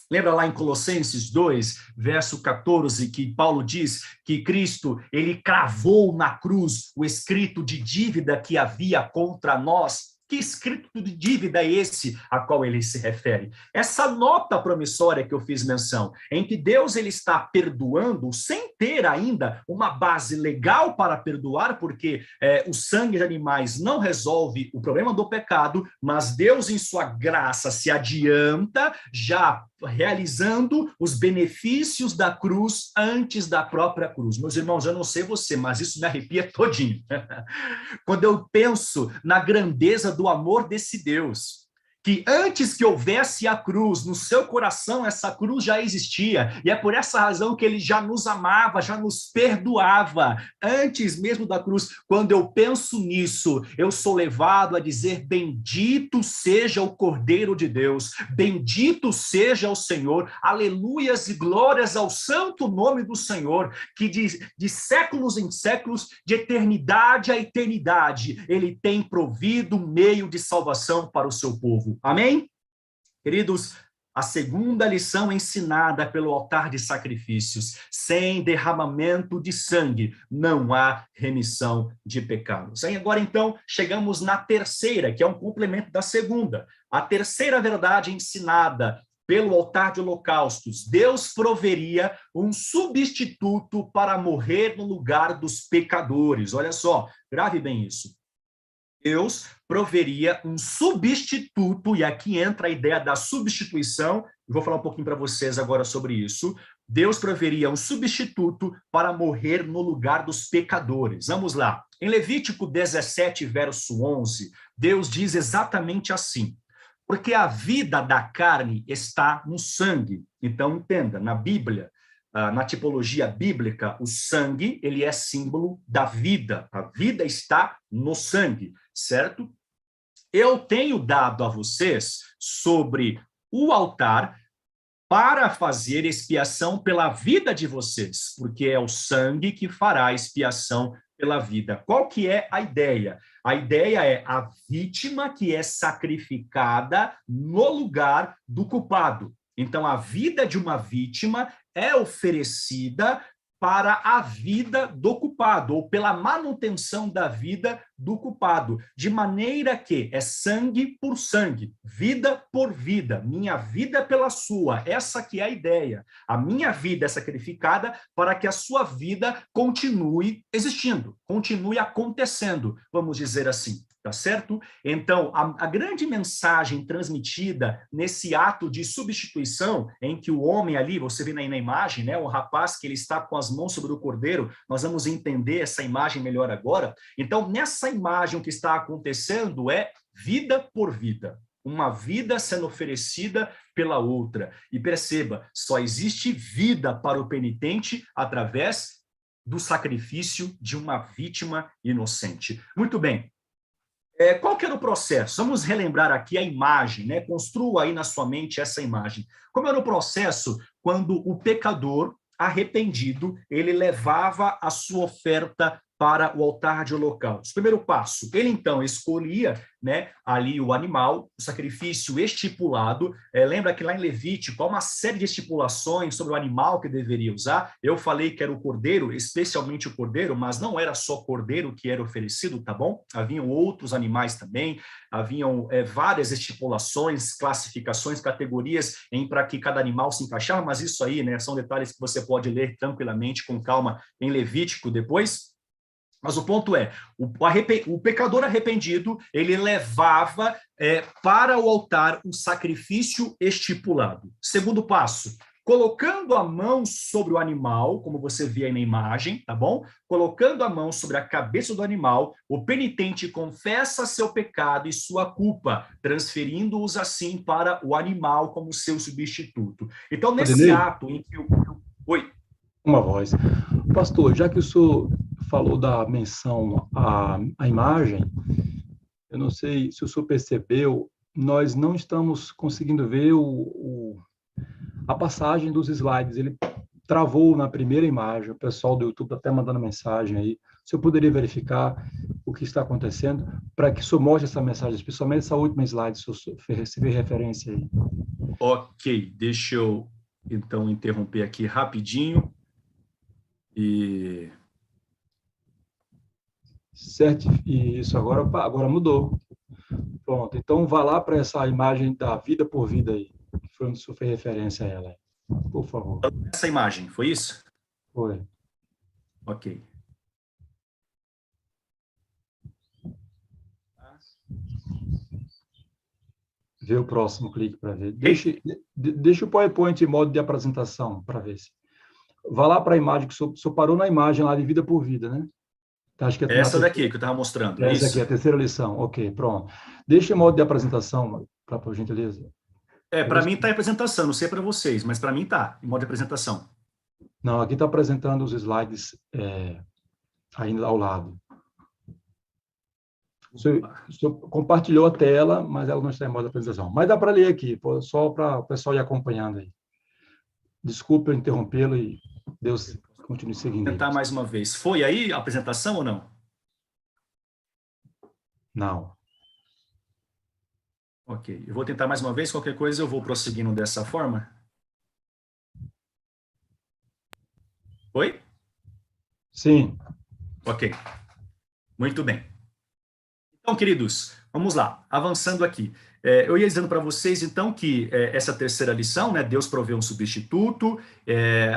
Lembra lá em Colossenses 2, verso 14, que Paulo diz que Cristo, ele cravou na cruz o escrito de dívida que havia contra nós. Que escrito de dívida é esse a qual ele se refere? Essa nota promissória que eu fiz menção, em que Deus ele está perdoando sem ter ainda uma base legal para perdoar, porque o sangue de animais não resolve o problema do pecado, mas Deus em sua graça se adianta, já realizando os benefícios da cruz antes da própria cruz. Meus irmãos, eu não sei você, mas isso me arrepia todinho. Quando eu penso na grandeza do amor desse Deus, que antes que houvesse a cruz, no seu coração essa cruz já existia, e é por essa razão que ele já nos amava, já nos perdoava, antes mesmo da cruz. Quando eu penso nisso, eu sou levado a dizer: bendito seja o Cordeiro de Deus, bendito seja o Senhor, aleluias e glórias ao santo nome do Senhor, que de séculos em séculos, de eternidade a eternidade, ele tem provido um meio de salvação para o seu povo. Amém? Queridos, a segunda lição ensinada pelo altar de sacrifícios: sem derramamento de sangue não há remissão de pecados. Aí agora então chegamos na terceira, que é um complemento da segunda. A terceira verdade ensinada pelo altar de holocaustos: Deus proveria um substituto para morrer no lugar dos pecadores. Olha só, grave bem isso. Deus proveria um substituto, e aqui entra a ideia da substituição. Eu vou falar um pouquinho para vocês agora sobre isso. Deus proveria um substituto para morrer no lugar dos pecadores. Vamos lá. Em Levítico 17, verso 11, Deus diz exatamente assim: porque a vida da carne está no sangue. Então, entenda, na Bíblia, na tipologia bíblica, o sangue, ele é símbolo da vida. A vida está no sangue, certo? Eu tenho dado a vocês sobre o altar para fazer expiação pela vida de vocês, porque é o sangue que fará expiação pela vida. Qual que é a ideia? A ideia é a vítima que é sacrificada no lugar do culpado. Então, a vida de uma vítima é oferecida para a vida do culpado, ou pela manutenção da vida do culpado, de maneira que é sangue por sangue, vida por vida, minha vida pela sua, essa que é a ideia. A minha vida é sacrificada para que a sua vida continue existindo, continue acontecendo, vamos dizer assim. Tá certo? Então, a grande mensagem transmitida nesse ato de substituição, em que o homem ali, você vê na imagem, né, o rapaz que ele está com as mãos sobre o cordeiro, nós vamos entender essa imagem melhor agora. Então, nessa imagem, o que está acontecendo é vida por vida. Uma vida sendo oferecida pela outra. E perceba, só existe vida para o penitente através do sacrifício de uma vítima inocente. Muito bem. Qual que era o processo? Vamos relembrar aqui a imagem, né? Construa aí na sua mente essa imagem. Como era o processo quando o pecador arrependido, ele levava a sua oferta para o altar de holocaustos? Primeiro passo, ele então escolhia, né, ali o animal, o sacrifício estipulado. Lembra que lá em Levítico há uma série de estipulações sobre o animal que deveria usar. Eu falei que era o cordeiro, especialmente o cordeiro, mas não era só cordeiro que era oferecido, tá bom? Haviam outros animais também, haviam várias estipulações, classificações, categorias para que cada animal se encaixava, mas isso aí, né, são detalhes que você pode ler tranquilamente, com calma, em Levítico depois. Mas o ponto é, o pecador arrependido, ele levava para o altar o sacrifício estipulado. Segundo passo, colocando a mão sobre o animal, como você vê aí na imagem, tá bom? Colocando a mão sobre a cabeça do animal, o penitente confessa seu pecado e sua culpa, transferindo-os assim para o animal como seu substituto. Então, nesse ato em que Oi. Uma voz. Pastor, já que o senhor falou da menção à imagem, eu não sei se o senhor percebeu, nós não estamos conseguindo ver a passagem dos slides. Ele travou na primeira imagem, o pessoal do YouTube está até mandando mensagem aí. O senhor poderia verificar o que está acontecendo para que o senhor mostre essa mensagem, especialmente essa última slide, se o senhor receber referência aí. Ok, deixa eu então interromper aqui rapidinho. Certo, isso, agora mudou. Pronto, então vá lá para essa imagem da vida por vida aí, que foi onde o senhor fez referência a ela, por favor. Essa imagem, foi isso? Foi. Ok. Vê o próximo clique para ver. Deixa o PowerPoint em modo de apresentação para ver se. Vá lá para a imagem, que o senhor parou na imagem lá de vida por vida, né? Acho que Essa daqui que eu estava mostrando. Essa aqui, a terceira lição. Ok, pronto. Deixa em modo de apresentação, por gentileza. Para mim está em apresentação, não sei para vocês, mas para mim está em modo de apresentação. Não, aqui está apresentando os slides ainda ao lado. O senhor compartilhou a tela, mas ela não está em modo de apresentação. Mas dá para ler aqui, só para o pessoal ir acompanhando aí. Desculpe eu interrompê-lo e Deus continue seguindo. Vou tentar mais uma vez. Foi aí a apresentação ou não? Não. Ok. Eu vou tentar mais uma vez. Qualquer coisa eu vou prosseguindo dessa forma. Oi? Sim. Ok. Muito bem. Então, queridos, vamos lá. Avançando aqui. Eu ia dizendo para vocês, então, que essa terceira lição, né, Deus provê um substituto,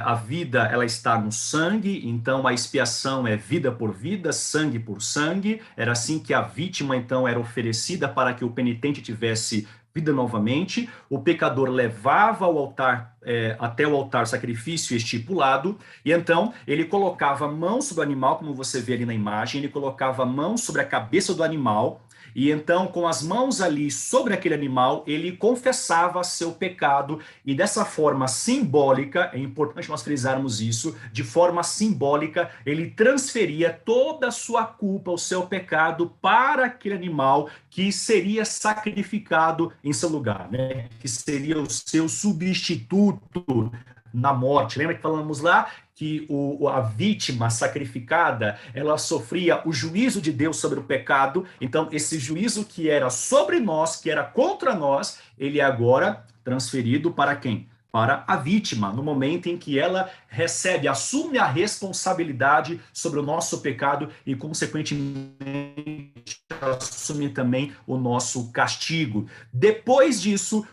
a vida, ela está no sangue, então a expiação é vida por vida, sangue por sangue, era assim que a vítima, então, era oferecida para que o penitente tivesse vida novamente, o pecador levava ao altar, até o altar o sacrifício estipulado, e então ele colocava a mão sobre o animal, como você vê ali na imagem, ele colocava a mão sobre a cabeça do animal, e então, com as mãos ali sobre aquele animal, ele confessava seu pecado, e dessa forma simbólica, é importante nós frisarmos isso, de forma simbólica, ele transferia toda a sua culpa, o seu pecado, para aquele animal que seria sacrificado em seu lugar, né? Que seria o seu substituto na morte. Lembra que falamos lá que a vítima sacrificada, ela sofria o juízo de Deus sobre o pecado, então esse juízo que era sobre nós, que era contra nós, ele é agora transferido para quem? para a vítima, no momento em que ela recebe, assume a responsabilidade sobre o nosso pecado e, consequentemente, assume também o nosso castigo. Depois disso,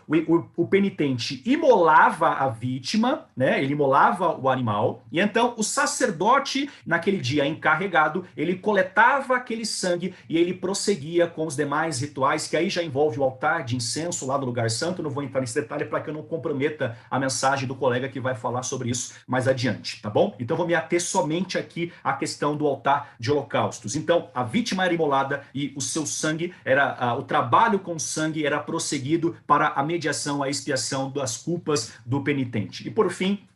o penitente imolava a vítima, né? Ele imolava o animal, e então o sacerdote, naquele dia encarregado, ele coletava aquele sangue e ele prosseguia com os demais rituais, que aí já envolve o altar de incenso lá do lugar santo. Não vou entrar nesse detalhe para que eu não comprometa a mensagem do colega que vai falar sobre isso mais adiante, tá bom? Então vou me ater somente aqui à questão do altar de holocaustos. Então a vítima era imolada e o seu sangue era, o trabalho com sangue era prosseguido para a mediação, a expiação das culpas do penitente. E por fim,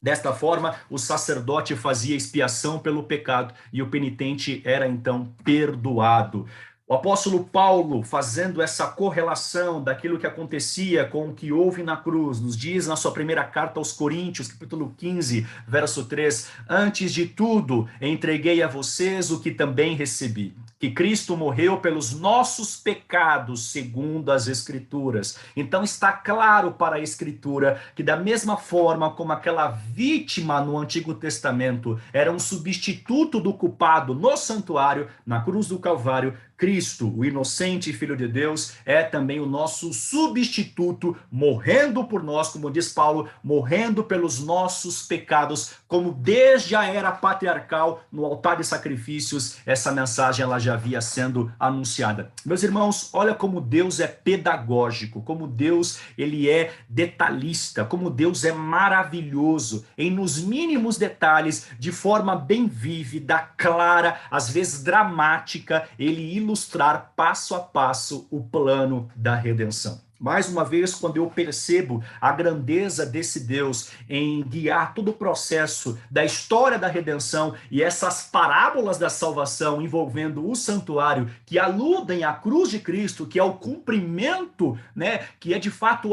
desta forma, o sacerdote fazia expiação pelo pecado e o penitente era então perdoado. O apóstolo Paulo, fazendo essa correlação daquilo que acontecia com o que houve na cruz, nos diz na sua primeira carta aos Coríntios, capítulo 15, verso 3, antes de tudo, entreguei a vocês o que também recebi, que Cristo morreu pelos nossos pecados, segundo as Escrituras. Então está claro para a Escritura que da mesma forma como aquela vítima no Antigo Testamento era um substituto do culpado no santuário, na cruz do Calvário, Cristo, o inocente Filho de Deus, é também o nosso substituto, morrendo por nós, como diz Paulo, morrendo pelos nossos pecados, como desde a era patriarcal, no altar de sacrifícios, essa mensagem ela já havia sendo anunciada. Meus irmãos, olha como Deus é pedagógico, como Deus ele é detalhista, como Deus é maravilhoso, em nos mínimos detalhes, de forma bem vívida, clara, às vezes dramática, ele ilustrar passo a passo o plano da redenção. Mais uma vez, quando eu percebo a grandeza desse Deus em guiar todo o processo da história da redenção e essas parábolas da salvação envolvendo o santuário que aludem à cruz de Cristo, que é o cumprimento, né, que é de fato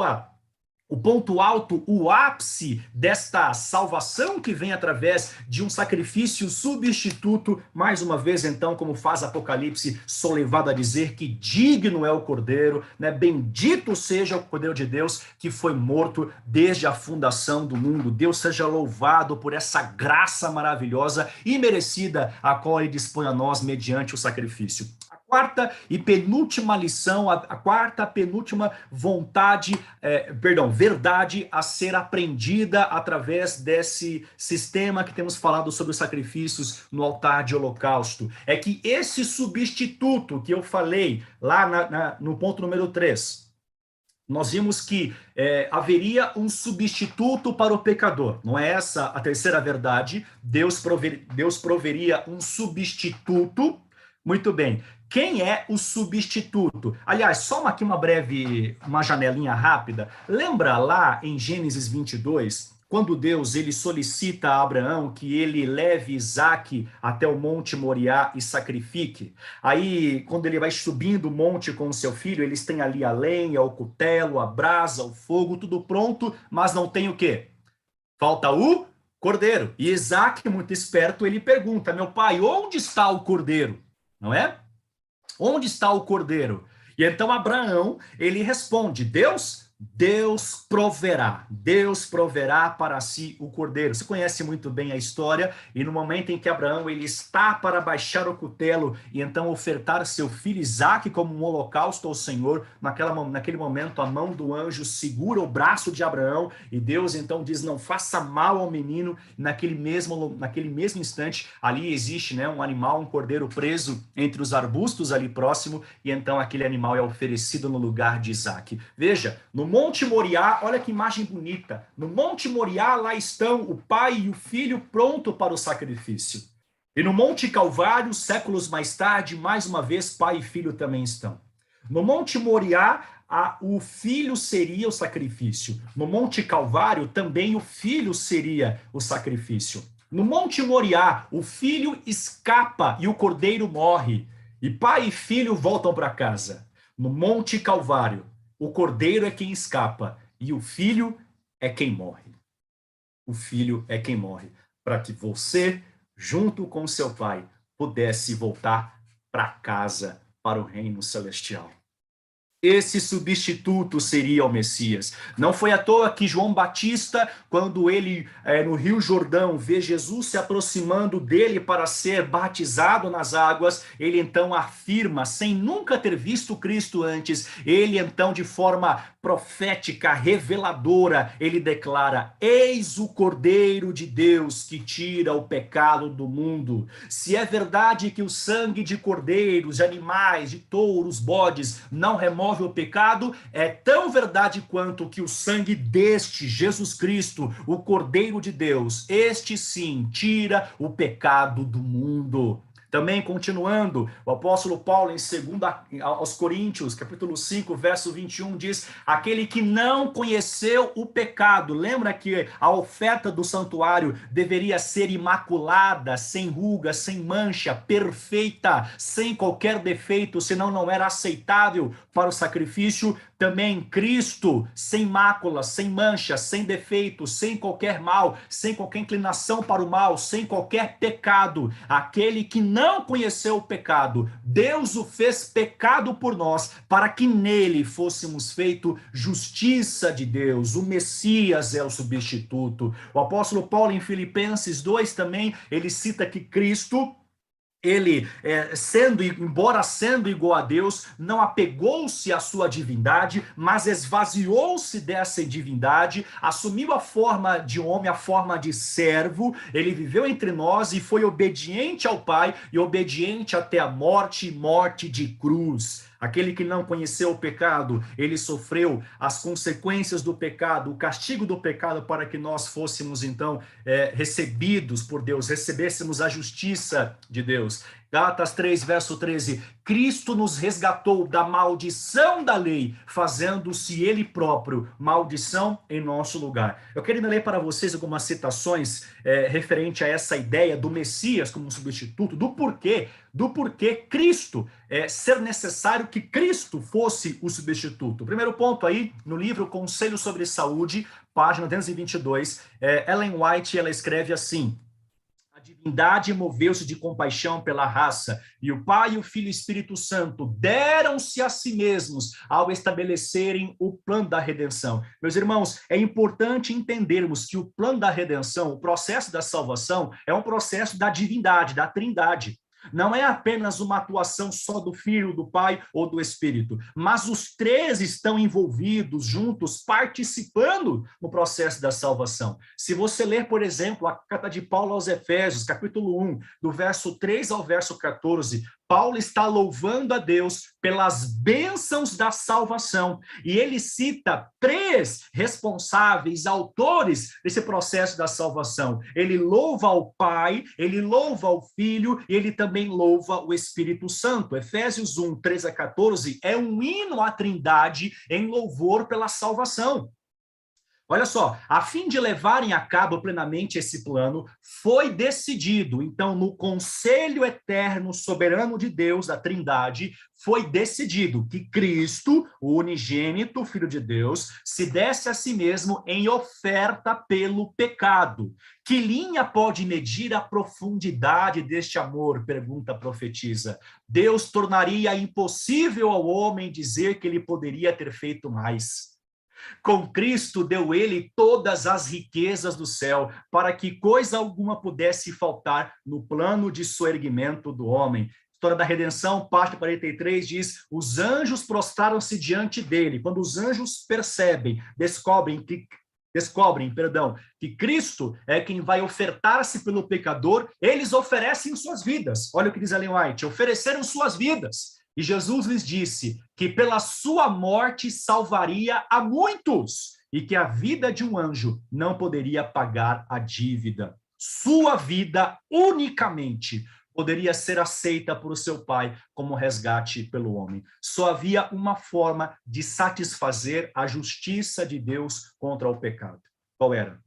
o ponto alto, o ápice desta salvação que vem através de um sacrifício substituto, mais uma vez, então, como faz Apocalipse, sou levado a dizer que digno é o Cordeiro, né? Bendito seja o Cordeiro de Deus que foi morto desde a fundação do mundo. Deus seja louvado por essa graça maravilhosa e merecida, a qual ele dispõe a nós mediante o sacrifício. Quarta e penúltima lição, a quarta penúltima verdade a ser aprendida através desse sistema que temos falado sobre os sacrifícios no altar de holocausto, é que esse substituto que eu falei lá no ponto número 3, nós vimos que haveria um substituto para o pecador. Não é essa a terceira verdade? Deus proveria um substituto. Muito bem. Quem é o substituto? Aliás, só aqui uma janelinha rápida. Lembra lá em Gênesis 22, quando Deus ele solicita a Abraão que ele leve Isaque até o Monte Moriá e sacrifique? Aí, quando ele vai subindo o monte com o seu filho, eles têm ali a lenha, o cutelo, a brasa, o fogo, tudo pronto, mas não tem o quê? Falta o cordeiro. E Isaque, muito esperto, ele pergunta, meu pai, onde está o cordeiro? Não é? Onde está o cordeiro? E então Abraão, ele responde, Deus proverá para si o cordeiro. Você conhece muito bem a história, e no momento em que Abraão ele está para baixar o cutelo e então ofertar seu filho Isaque como um holocausto ao Senhor, naquele momento a mão do anjo segura o braço de Abraão e Deus então diz, não faça mal ao menino. Naquele mesmo instante, ali existe, né, um animal, um cordeiro preso entre os arbustos ali próximo, e então aquele animal é oferecido no lugar de Isaque. Veja, no Monte Moriá, olha que imagem bonita. No Monte Moriá, lá estão o pai e o filho pronto para o sacrifício. E no Monte Calvário, séculos mais tarde, mais uma vez, pai e filho também estão. No Monte Moriá, o filho seria o sacrifício. No Monte Calvário, também o filho seria o sacrifício. No Monte Moriá, o filho escapa e o cordeiro morre. E pai e filho voltam para casa. No Monte Calvário, o cordeiro é quem escapa e o filho é quem morre. O filho é quem morre, para que você, junto com seu pai, pudesse voltar para casa, para o reino celestial. Esse substituto seria o Messias. Não foi à toa que João Batista, quando ele, no Rio Jordão, vê Jesus se aproximando dele para ser batizado nas águas, ele então afirma, sem nunca ter visto Cristo antes, ele então, de forma profética, reveladora, ele declara: eis o Cordeiro de Deus que tira o pecado do mundo. Se é verdade que o sangue de cordeiros, de animais, de touros, bodes, não remove o pecado, é tão verdade quanto que o sangue deste Jesus Cristo, o Cordeiro de Deus, este sim tira o pecado do mundo. Também continuando, o apóstolo Paulo, em 2 aos Coríntios, capítulo 5, verso 21, diz: aquele que não conheceu o pecado. Lembra que a oferta do santuário deveria ser imaculada, sem ruga, sem mancha, perfeita, sem qualquer defeito, senão não era aceitável para o sacrifício. Também Cristo, sem mácula, sem mancha, sem defeito, sem qualquer mal, sem qualquer inclinação para o mal, sem qualquer pecado. Aquele que não conheceu o pecado, Deus o fez pecado por nós, para que nele fôssemos feito justiça de Deus. O Messias é o substituto. O apóstolo Paulo, em Filipenses 2 também, ele cita que Cristo, ele, embora sendo igual a Deus, não apegou-se à sua divindade, mas esvaziou-se dessa divindade, assumiu a forma de homem, a forma de servo. Ele viveu entre nós e foi obediente ao Pai, e obediente até a morte, morte de cruz. Aquele que não conheceu o pecado, ele sofreu as consequências do pecado, o castigo do pecado, para que nós fôssemos então recebidos por Deus, recebêssemos a justiça de Deus. Gálatas 3, verso 13, Cristo nos resgatou da maldição da lei, fazendo-se ele próprio maldição em nosso lugar. Eu quero ler para vocês algumas citações referente a essa ideia do Messias como substituto, do porquê Cristo, ser necessário que Cristo fosse o substituto. O primeiro ponto aí, no livro Conselho sobre Saúde, página 222, Ellen White, ela escreve assim: a divindade moveu-se de compaixão pela raça, e o Pai, o Filho e o Espírito Santo deram-se a si mesmos ao estabelecerem o plano da redenção. Meus irmãos, é importante entendermos que o plano da redenção, o processo da salvação, é um processo da divindade, da trindade. Não é apenas uma atuação só do Filho, do Pai ou do Espírito, mas os três estão envolvidos, juntos, participando no processo da salvação. Se você ler, por exemplo, a carta de Paulo aos Efésios, capítulo 1, do verso 3 ao verso 14, Paulo está louvando a Deus pelas bênçãos da salvação, e ele cita três responsáveis, autores desse processo da salvação. Ele louva ao Pai, ele louva ao Filho, e ele também louva o Espírito Santo. Efésios 1, 3 a 14 é um hino à Trindade em louvor pela salvação. Olha só, a fim de levarem a cabo plenamente esse plano, foi decidido, então, no conselho eterno, soberano de Deus, da Trindade, foi decidido que Cristo, o unigênito Filho de Deus, se desse a si mesmo em oferta pelo pecado. Que linha pode medir a profundidade deste amor? Pergunta a profetisa. Deus tornaria impossível ao homem dizer que ele poderia ter feito mais. Com Cristo deu ele todas as riquezas do céu, para que coisa alguma pudesse faltar no plano de soerguimento do homem. História da Redenção, parte 43, diz: os anjos prostraram-se diante dele. Quando os anjos descobrem que Cristo é quem vai ofertar-se pelo pecador, eles oferecem suas vidas. Olha o que diz Ellen White: ofereceram suas vidas. E Jesus lhes disse que pela sua morte salvaria a muitos, e que a vida de um anjo não poderia pagar a dívida. Sua vida unicamente poderia ser aceita por seu Pai como resgate pelo homem. Só havia uma forma de satisfazer a justiça de Deus contra o pecado. Qual era?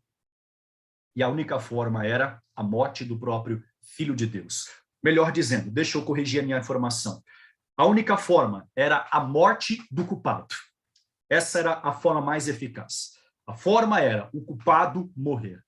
E a única forma era a morte do próprio Filho de Deus. Melhor dizendo, deixa eu corrigir a minha informação. A única forma era a morte do culpado. Essa era a forma mais eficaz. A forma era o culpado morrer.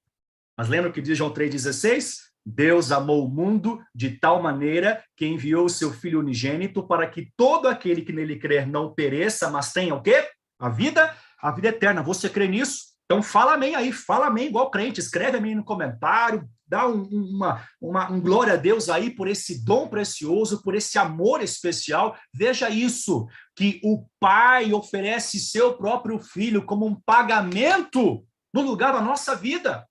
Mas lembra o que diz João 3,16? Deus amou o mundo de tal maneira que enviou o seu Filho unigênito para que todo aquele que nele crer não pereça, mas tenha o quê? A vida eterna. Você crê nisso? Então fala amém aí, fala amém igual crente, escreve amém no comentário, dá um glória a Deus aí por esse dom precioso, por esse amor especial. Veja isso, que o Pai oferece seu próprio Filho como um pagamento no lugar da nossa vida.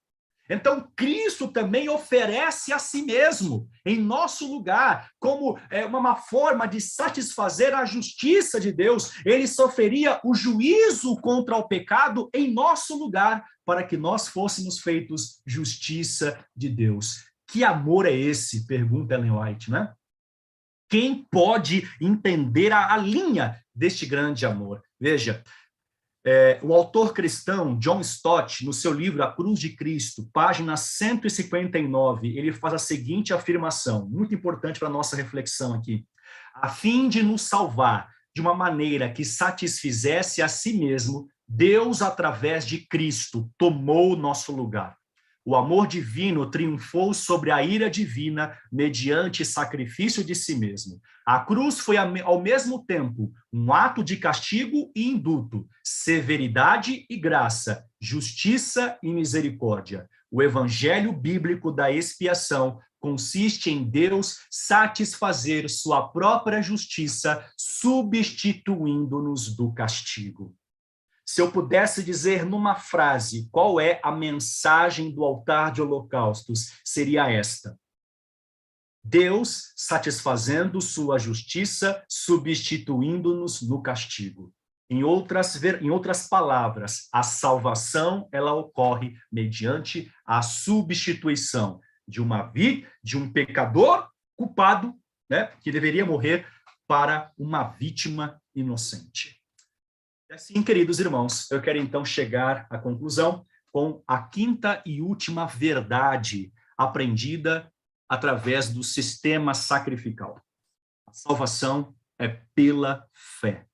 Então, Cristo também oferece a si mesmo, em nosso lugar, como uma forma de satisfazer a justiça de Deus. Ele sofreria o juízo contra o pecado em nosso lugar, para que nós fôssemos feitos justiça de Deus. Que amor é esse? Pergunta Ellen White, né? Quem pode entender a linha deste grande amor? Veja, o autor cristão John Stott, no seu livro A Cruz de Cristo, página 159, ele faz a seguinte afirmação, muito importante para a nossa reflexão aqui. A fim de nos salvar de uma maneira que satisfizesse a si mesmo, Deus, através de Cristo, tomou o nosso lugar. O amor divino triunfou sobre a ira divina mediante sacrifício de si mesmo. A cruz foi, ao mesmo tempo, um ato de castigo e indulto, severidade e graça, justiça e misericórdia. O evangelho bíblico da expiação consiste em Deus satisfazer sua própria justiça, substituindo-nos do castigo. Se eu pudesse dizer numa frase qual é a mensagem do altar de holocaustos, seria esta: Deus satisfazendo sua justiça, substituindo-nos no castigo. Em outras palavras, a salvação ela ocorre mediante a substituição de um pecador culpado, né, que deveria morrer, para uma vítima inocente. Assim, queridos irmãos, eu quero então chegar à conclusão com a quinta e última verdade aprendida através do sistema sacrificial. A salvação é pela fé.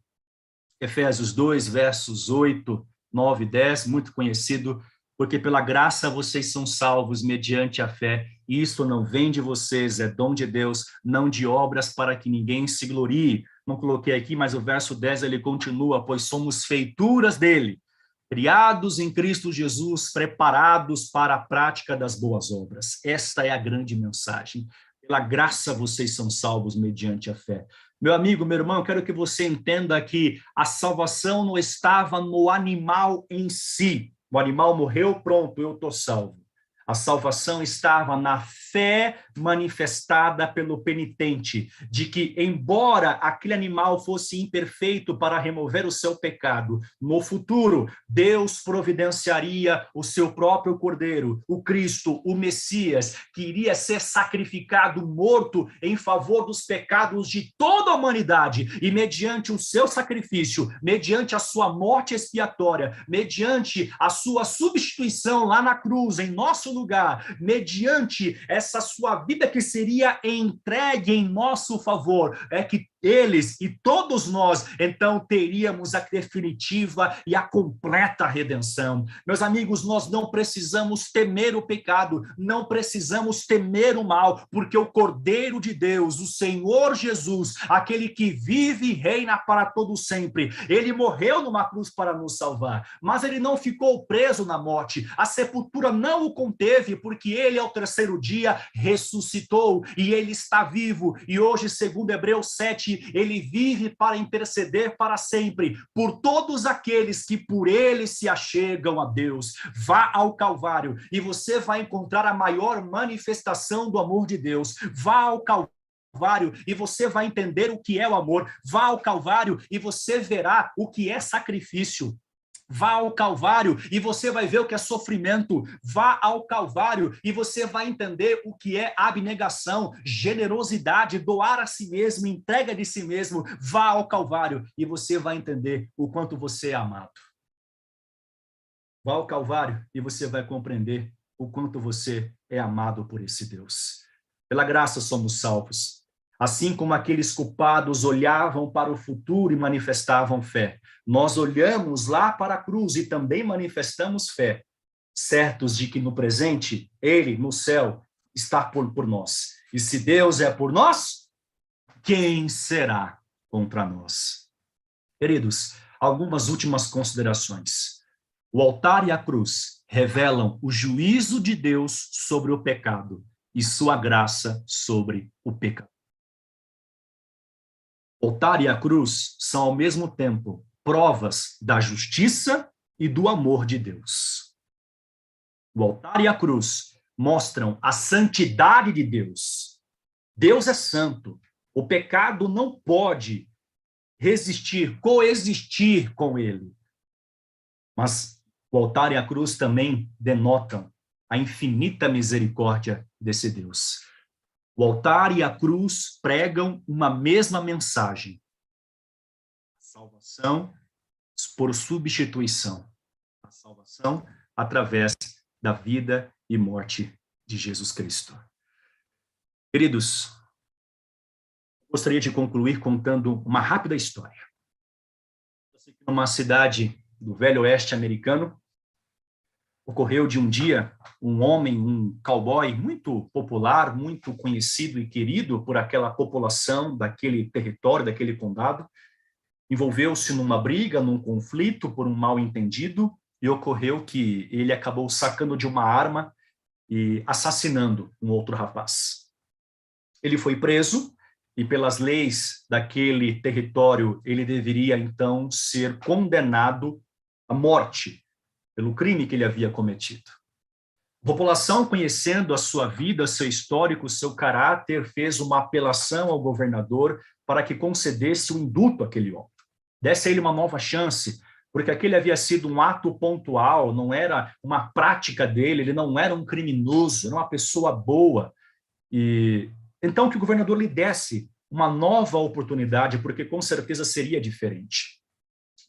Efésios 2, versos 8, 9 e 10, muito conhecido, porque pela graça vocês são salvos mediante a fé. Isso não vem de vocês, é dom de Deus, não de obras para que ninguém se glorie. Não coloquei aqui, mas o verso 10 ele continua, pois somos feituras dele, criados em Cristo Jesus, preparados para a prática das boas obras. Esta é a grande mensagem. Pela graça vocês são salvos mediante a fé. Meu amigo, meu irmão, eu quero que você entenda que a salvação não estava no animal em si. O animal morreu, pronto, eu estou salvo. A salvação estava na fé manifestada pelo penitente, de que, embora aquele animal fosse imperfeito para remover o seu pecado, no futuro, Deus providenciaria o seu próprio Cordeiro, o Cristo, o Messias, que iria ser sacrificado, morto, em favor dos pecados de toda a humanidade, e mediante o seu sacrifício, mediante a sua morte expiatória, mediante a sua substituição lá na cruz, em nosso lugar, mediante essa sua vida que seria entregue em nosso favor, é que eles e todos nós, então, teríamos a definitiva e a completa redenção. Meus amigos, nós não precisamos temer o pecado, não precisamos temer o mal, porque o Cordeiro de Deus, o Senhor Jesus, aquele que vive e reina para todo sempre, ele morreu numa cruz para nos salvar, mas ele não ficou preso na morte, a sepultura não o conteve, porque ele, ao terceiro dia, ressuscitou, e ele está vivo, e hoje, segundo Hebreus 7, ele vive para interceder para sempre por todos aqueles que por ele se achegam a Deus. Vá ao Calvário e você vai encontrar a maior manifestação do amor de Deus. Vá ao Calvário e você vai entender o que é o amor. Vá ao Calvário e você verá o que é sacrifício. Vá ao Calvário e você vai ver o que é sofrimento. Vá ao Calvário e você vai entender o que é abnegação, generosidade, doar a si mesmo, entrega de si mesmo. Vá ao Calvário e você vai entender o quanto você é amado. Vá ao Calvário e você vai compreender o quanto você é amado por esse Deus. Pela graça somos salvos. Assim como aqueles culpados olhavam para o futuro e manifestavam fé, nós olhamos lá para a cruz e também manifestamos fé, certos de que no presente, ele, no céu, está por nós. E se Deus é por nós, quem será contra nós? Queridos, algumas últimas considerações. O altar e a cruz revelam o juízo de Deus sobre o pecado e sua graça sobre o pecado. O altar e a cruz são, ao mesmo tempo, provas da justiça e do amor de Deus. O altar e a cruz mostram a santidade de Deus. Deus é santo. O pecado não pode resistir, coexistir com ele. Mas o altar e a cruz também denotam a infinita misericórdia desse Deus. O altar e a cruz pregam uma mesma mensagem: a salvação por substituição, a salvação através da vida e morte de Jesus Cristo. Queridos, gostaria de concluir contando uma rápida história. Numa cidade do Velho Oeste americano, ocorreu de um dia um homem, um cowboy muito popular, muito conhecido e querido por aquela população, daquele território, daquele condado, envolveu-se numa briga, num conflito por um mal-entendido, e ocorreu que ele acabou sacando de uma arma e assassinando um outro rapaz. Ele foi preso, e pelas leis daquele território, ele deveria, então, ser condenado à morte pelo crime que ele havia cometido. A população, conhecendo a sua vida, seu histórico, seu caráter, fez uma apelação ao governador para que concedesse um indulto àquele homem. Desse a ele uma nova chance, porque aquele havia sido um ato pontual, não era uma prática dele, ele não era um criminoso, era uma pessoa boa. E então que o governador lhe desse uma nova oportunidade, porque com certeza seria diferente.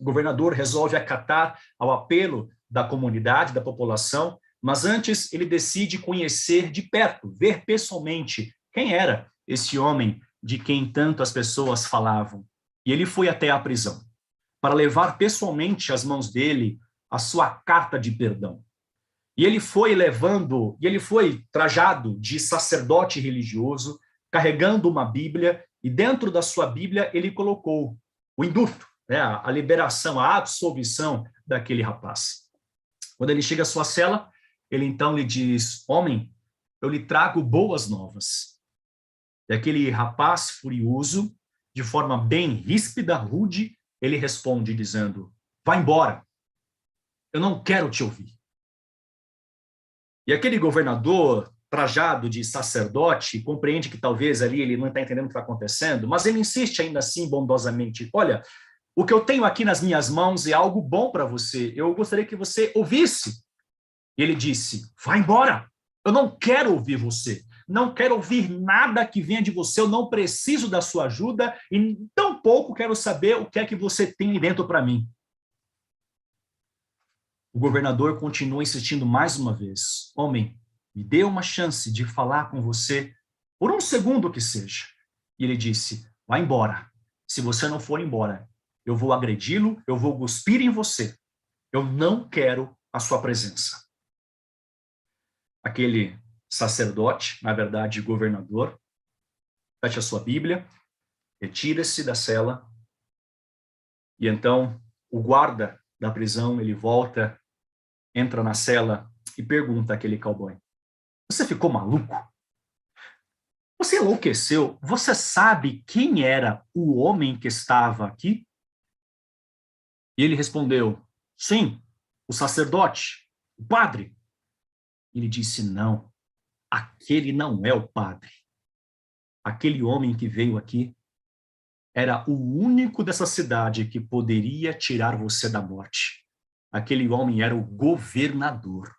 O governador resolve acatar ao apelo da comunidade, da população, mas antes ele decide conhecer de perto, ver pessoalmente quem era esse homem de quem tanto as pessoas falavam. E ele foi até a prisão para levar pessoalmente às mãos dele a sua carta de perdão. E ele foi trajado de sacerdote religioso, carregando uma Bíblia, e dentro da sua Bíblia ele colocou o indulto, né, a liberação, a absolvição daquele rapaz. Quando ele chega à sua cela, ele então lhe diz: homem, eu lhe trago boas novas. E aquele rapaz furioso, de forma bem ríspida, rude, ele responde dizendo: vá embora, eu não quero te ouvir. E aquele governador, trajado de sacerdote, compreende que talvez ali ele não está entendendo o que está acontecendo, mas ele insiste ainda assim bondosamente: olha, o que eu tenho aqui nas minhas mãos é algo bom para você, eu gostaria que você ouvisse. E ele disse: vá embora, eu não quero ouvir você, não quero ouvir nada que venha de você, eu não preciso da sua ajuda e tampouco quero saber o que é que você tem aí dentro para mim. O governador continua insistindo mais uma vez: homem, me dê uma chance de falar com você, por um segundo que seja. E ele disse: vá embora. Se você não for embora, eu vou agredi-lo, eu vou cuspir em você. Eu não quero a sua presença. Aquele sacerdote, na verdade governador, fecha a sua Bíblia, retira-se da cela, e então o guarda da prisão, ele volta, entra na cela e pergunta àquele cowboy: você ficou maluco? Você enlouqueceu? Você sabe quem era o homem que estava aqui? E ele respondeu: sim, o sacerdote, o padre. Ele disse: não, aquele não é o padre. Aquele homem que veio aqui era o único dessa cidade que poderia tirar você da morte. Aquele homem era o governador.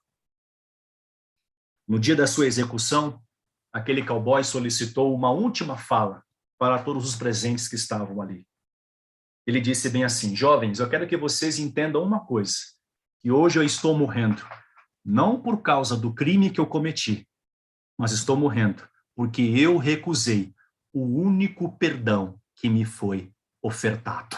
No dia da sua execução, aquele cowboy solicitou uma última fala para todos os presentes que estavam ali. Ele disse bem assim: jovens, eu quero que vocês entendam uma coisa, que hoje eu estou morrendo, não por causa do crime que eu cometi, mas estou morrendo porque eu recusei o único perdão que me foi ofertado.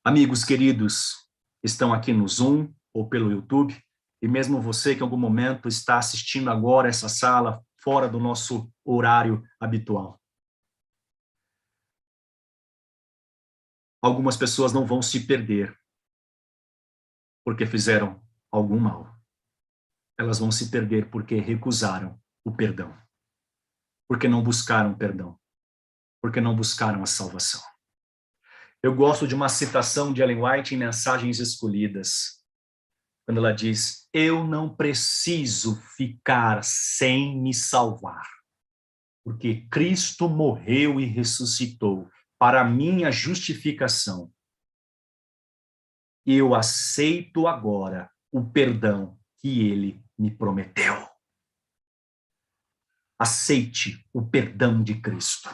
Amigos queridos, estão aqui no Zoom ou pelo YouTube, E mesmo você que em algum momento está assistindo agora essa sala fora do nosso horário habitual. Algumas pessoas não vão se perder porque fizeram algum mal. Elas vão se perder porque recusaram o perdão. Porque não buscaram perdão. Porque não buscaram a salvação. Eu gosto de uma citação de Ellen White em Mensagens Escolhidas, quando ela diz: eu não preciso ficar sem me salvar, porque Cristo morreu e ressuscitou para a minha justificação. Eu aceito agora o perdão que ele me prometeu. Aceite o perdão de Cristo.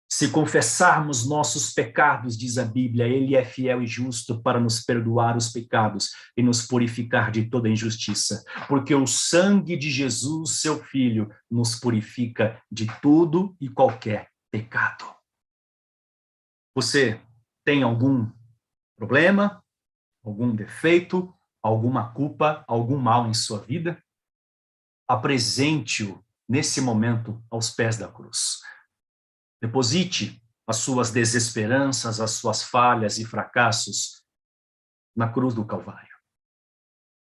Se confessarmos nossos pecados, diz a Bíblia, ele é fiel e justo para nos perdoar os pecados e nos purificar de toda injustiça. Porque o sangue de Jesus, seu Filho, nos purifica de tudo e qualquer pecado. Você tem algum problema, algum defeito, alguma culpa, algum mal em sua vida? Apresente-o nesse momento aos pés da cruz. Deposite as suas desesperanças, as suas falhas e fracassos na cruz do Calvário.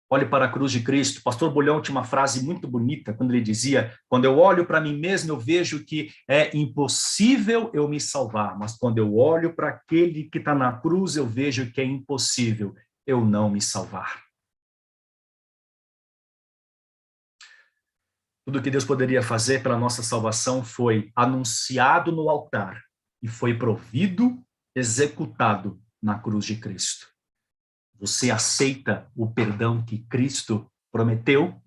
Olhe para a cruz de Cristo. Pastor Bulhão tinha uma frase muito bonita quando ele dizia: quando eu olho para mim mesmo, eu vejo que é impossível eu me salvar, mas quando eu olho para aquele que está na cruz, eu vejo que é impossível eu não me salvar. Tudo que Deus poderia fazer pela nossa salvação foi anunciado no altar e foi provido, executado na cruz de Cristo. Você aceita o perdão que Cristo prometeu?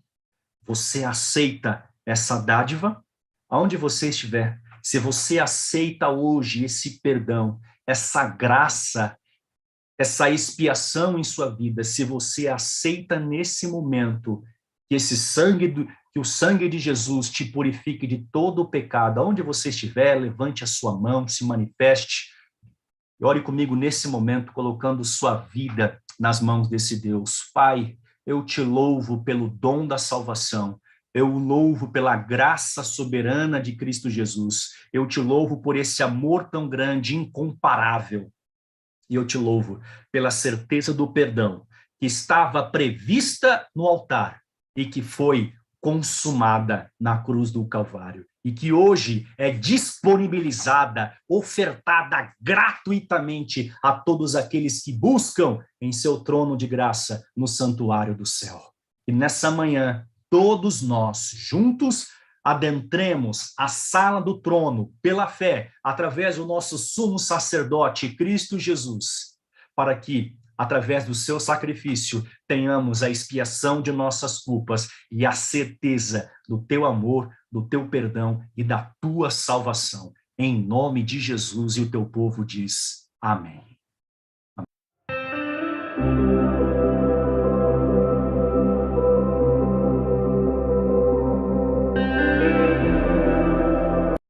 Você aceita essa dádiva? Aonde você estiver, se você aceita hoje esse perdão, essa graça, essa expiação em sua vida, se você aceita nesse momento que que o sangue de Jesus te purifique de todo o pecado, aonde você estiver, levante a sua mão, se manifeste, e ore comigo nesse momento, colocando sua vida nas mãos desse Deus. Pai, eu te louvo pelo dom da salvação, eu louvo pela graça soberana de Cristo Jesus, eu te louvo por esse amor tão grande, incomparável, e eu te louvo pela certeza do perdão que estava prevista no altar e que foi consumada na cruz do Calvário e que hoje é disponibilizada, ofertada gratuitamente a todos aqueles que buscam em seu trono de graça no santuário do céu. E nessa manhã, todos nós juntos adentremos a sala do trono pela fé, através do nosso sumo sacerdote, Cristo Jesus, para que, através do seu sacrifício, tenhamos a expiação de nossas culpas e a certeza do teu amor, do teu perdão e da tua salvação. Em nome de Jesus, e o teu povo diz amém.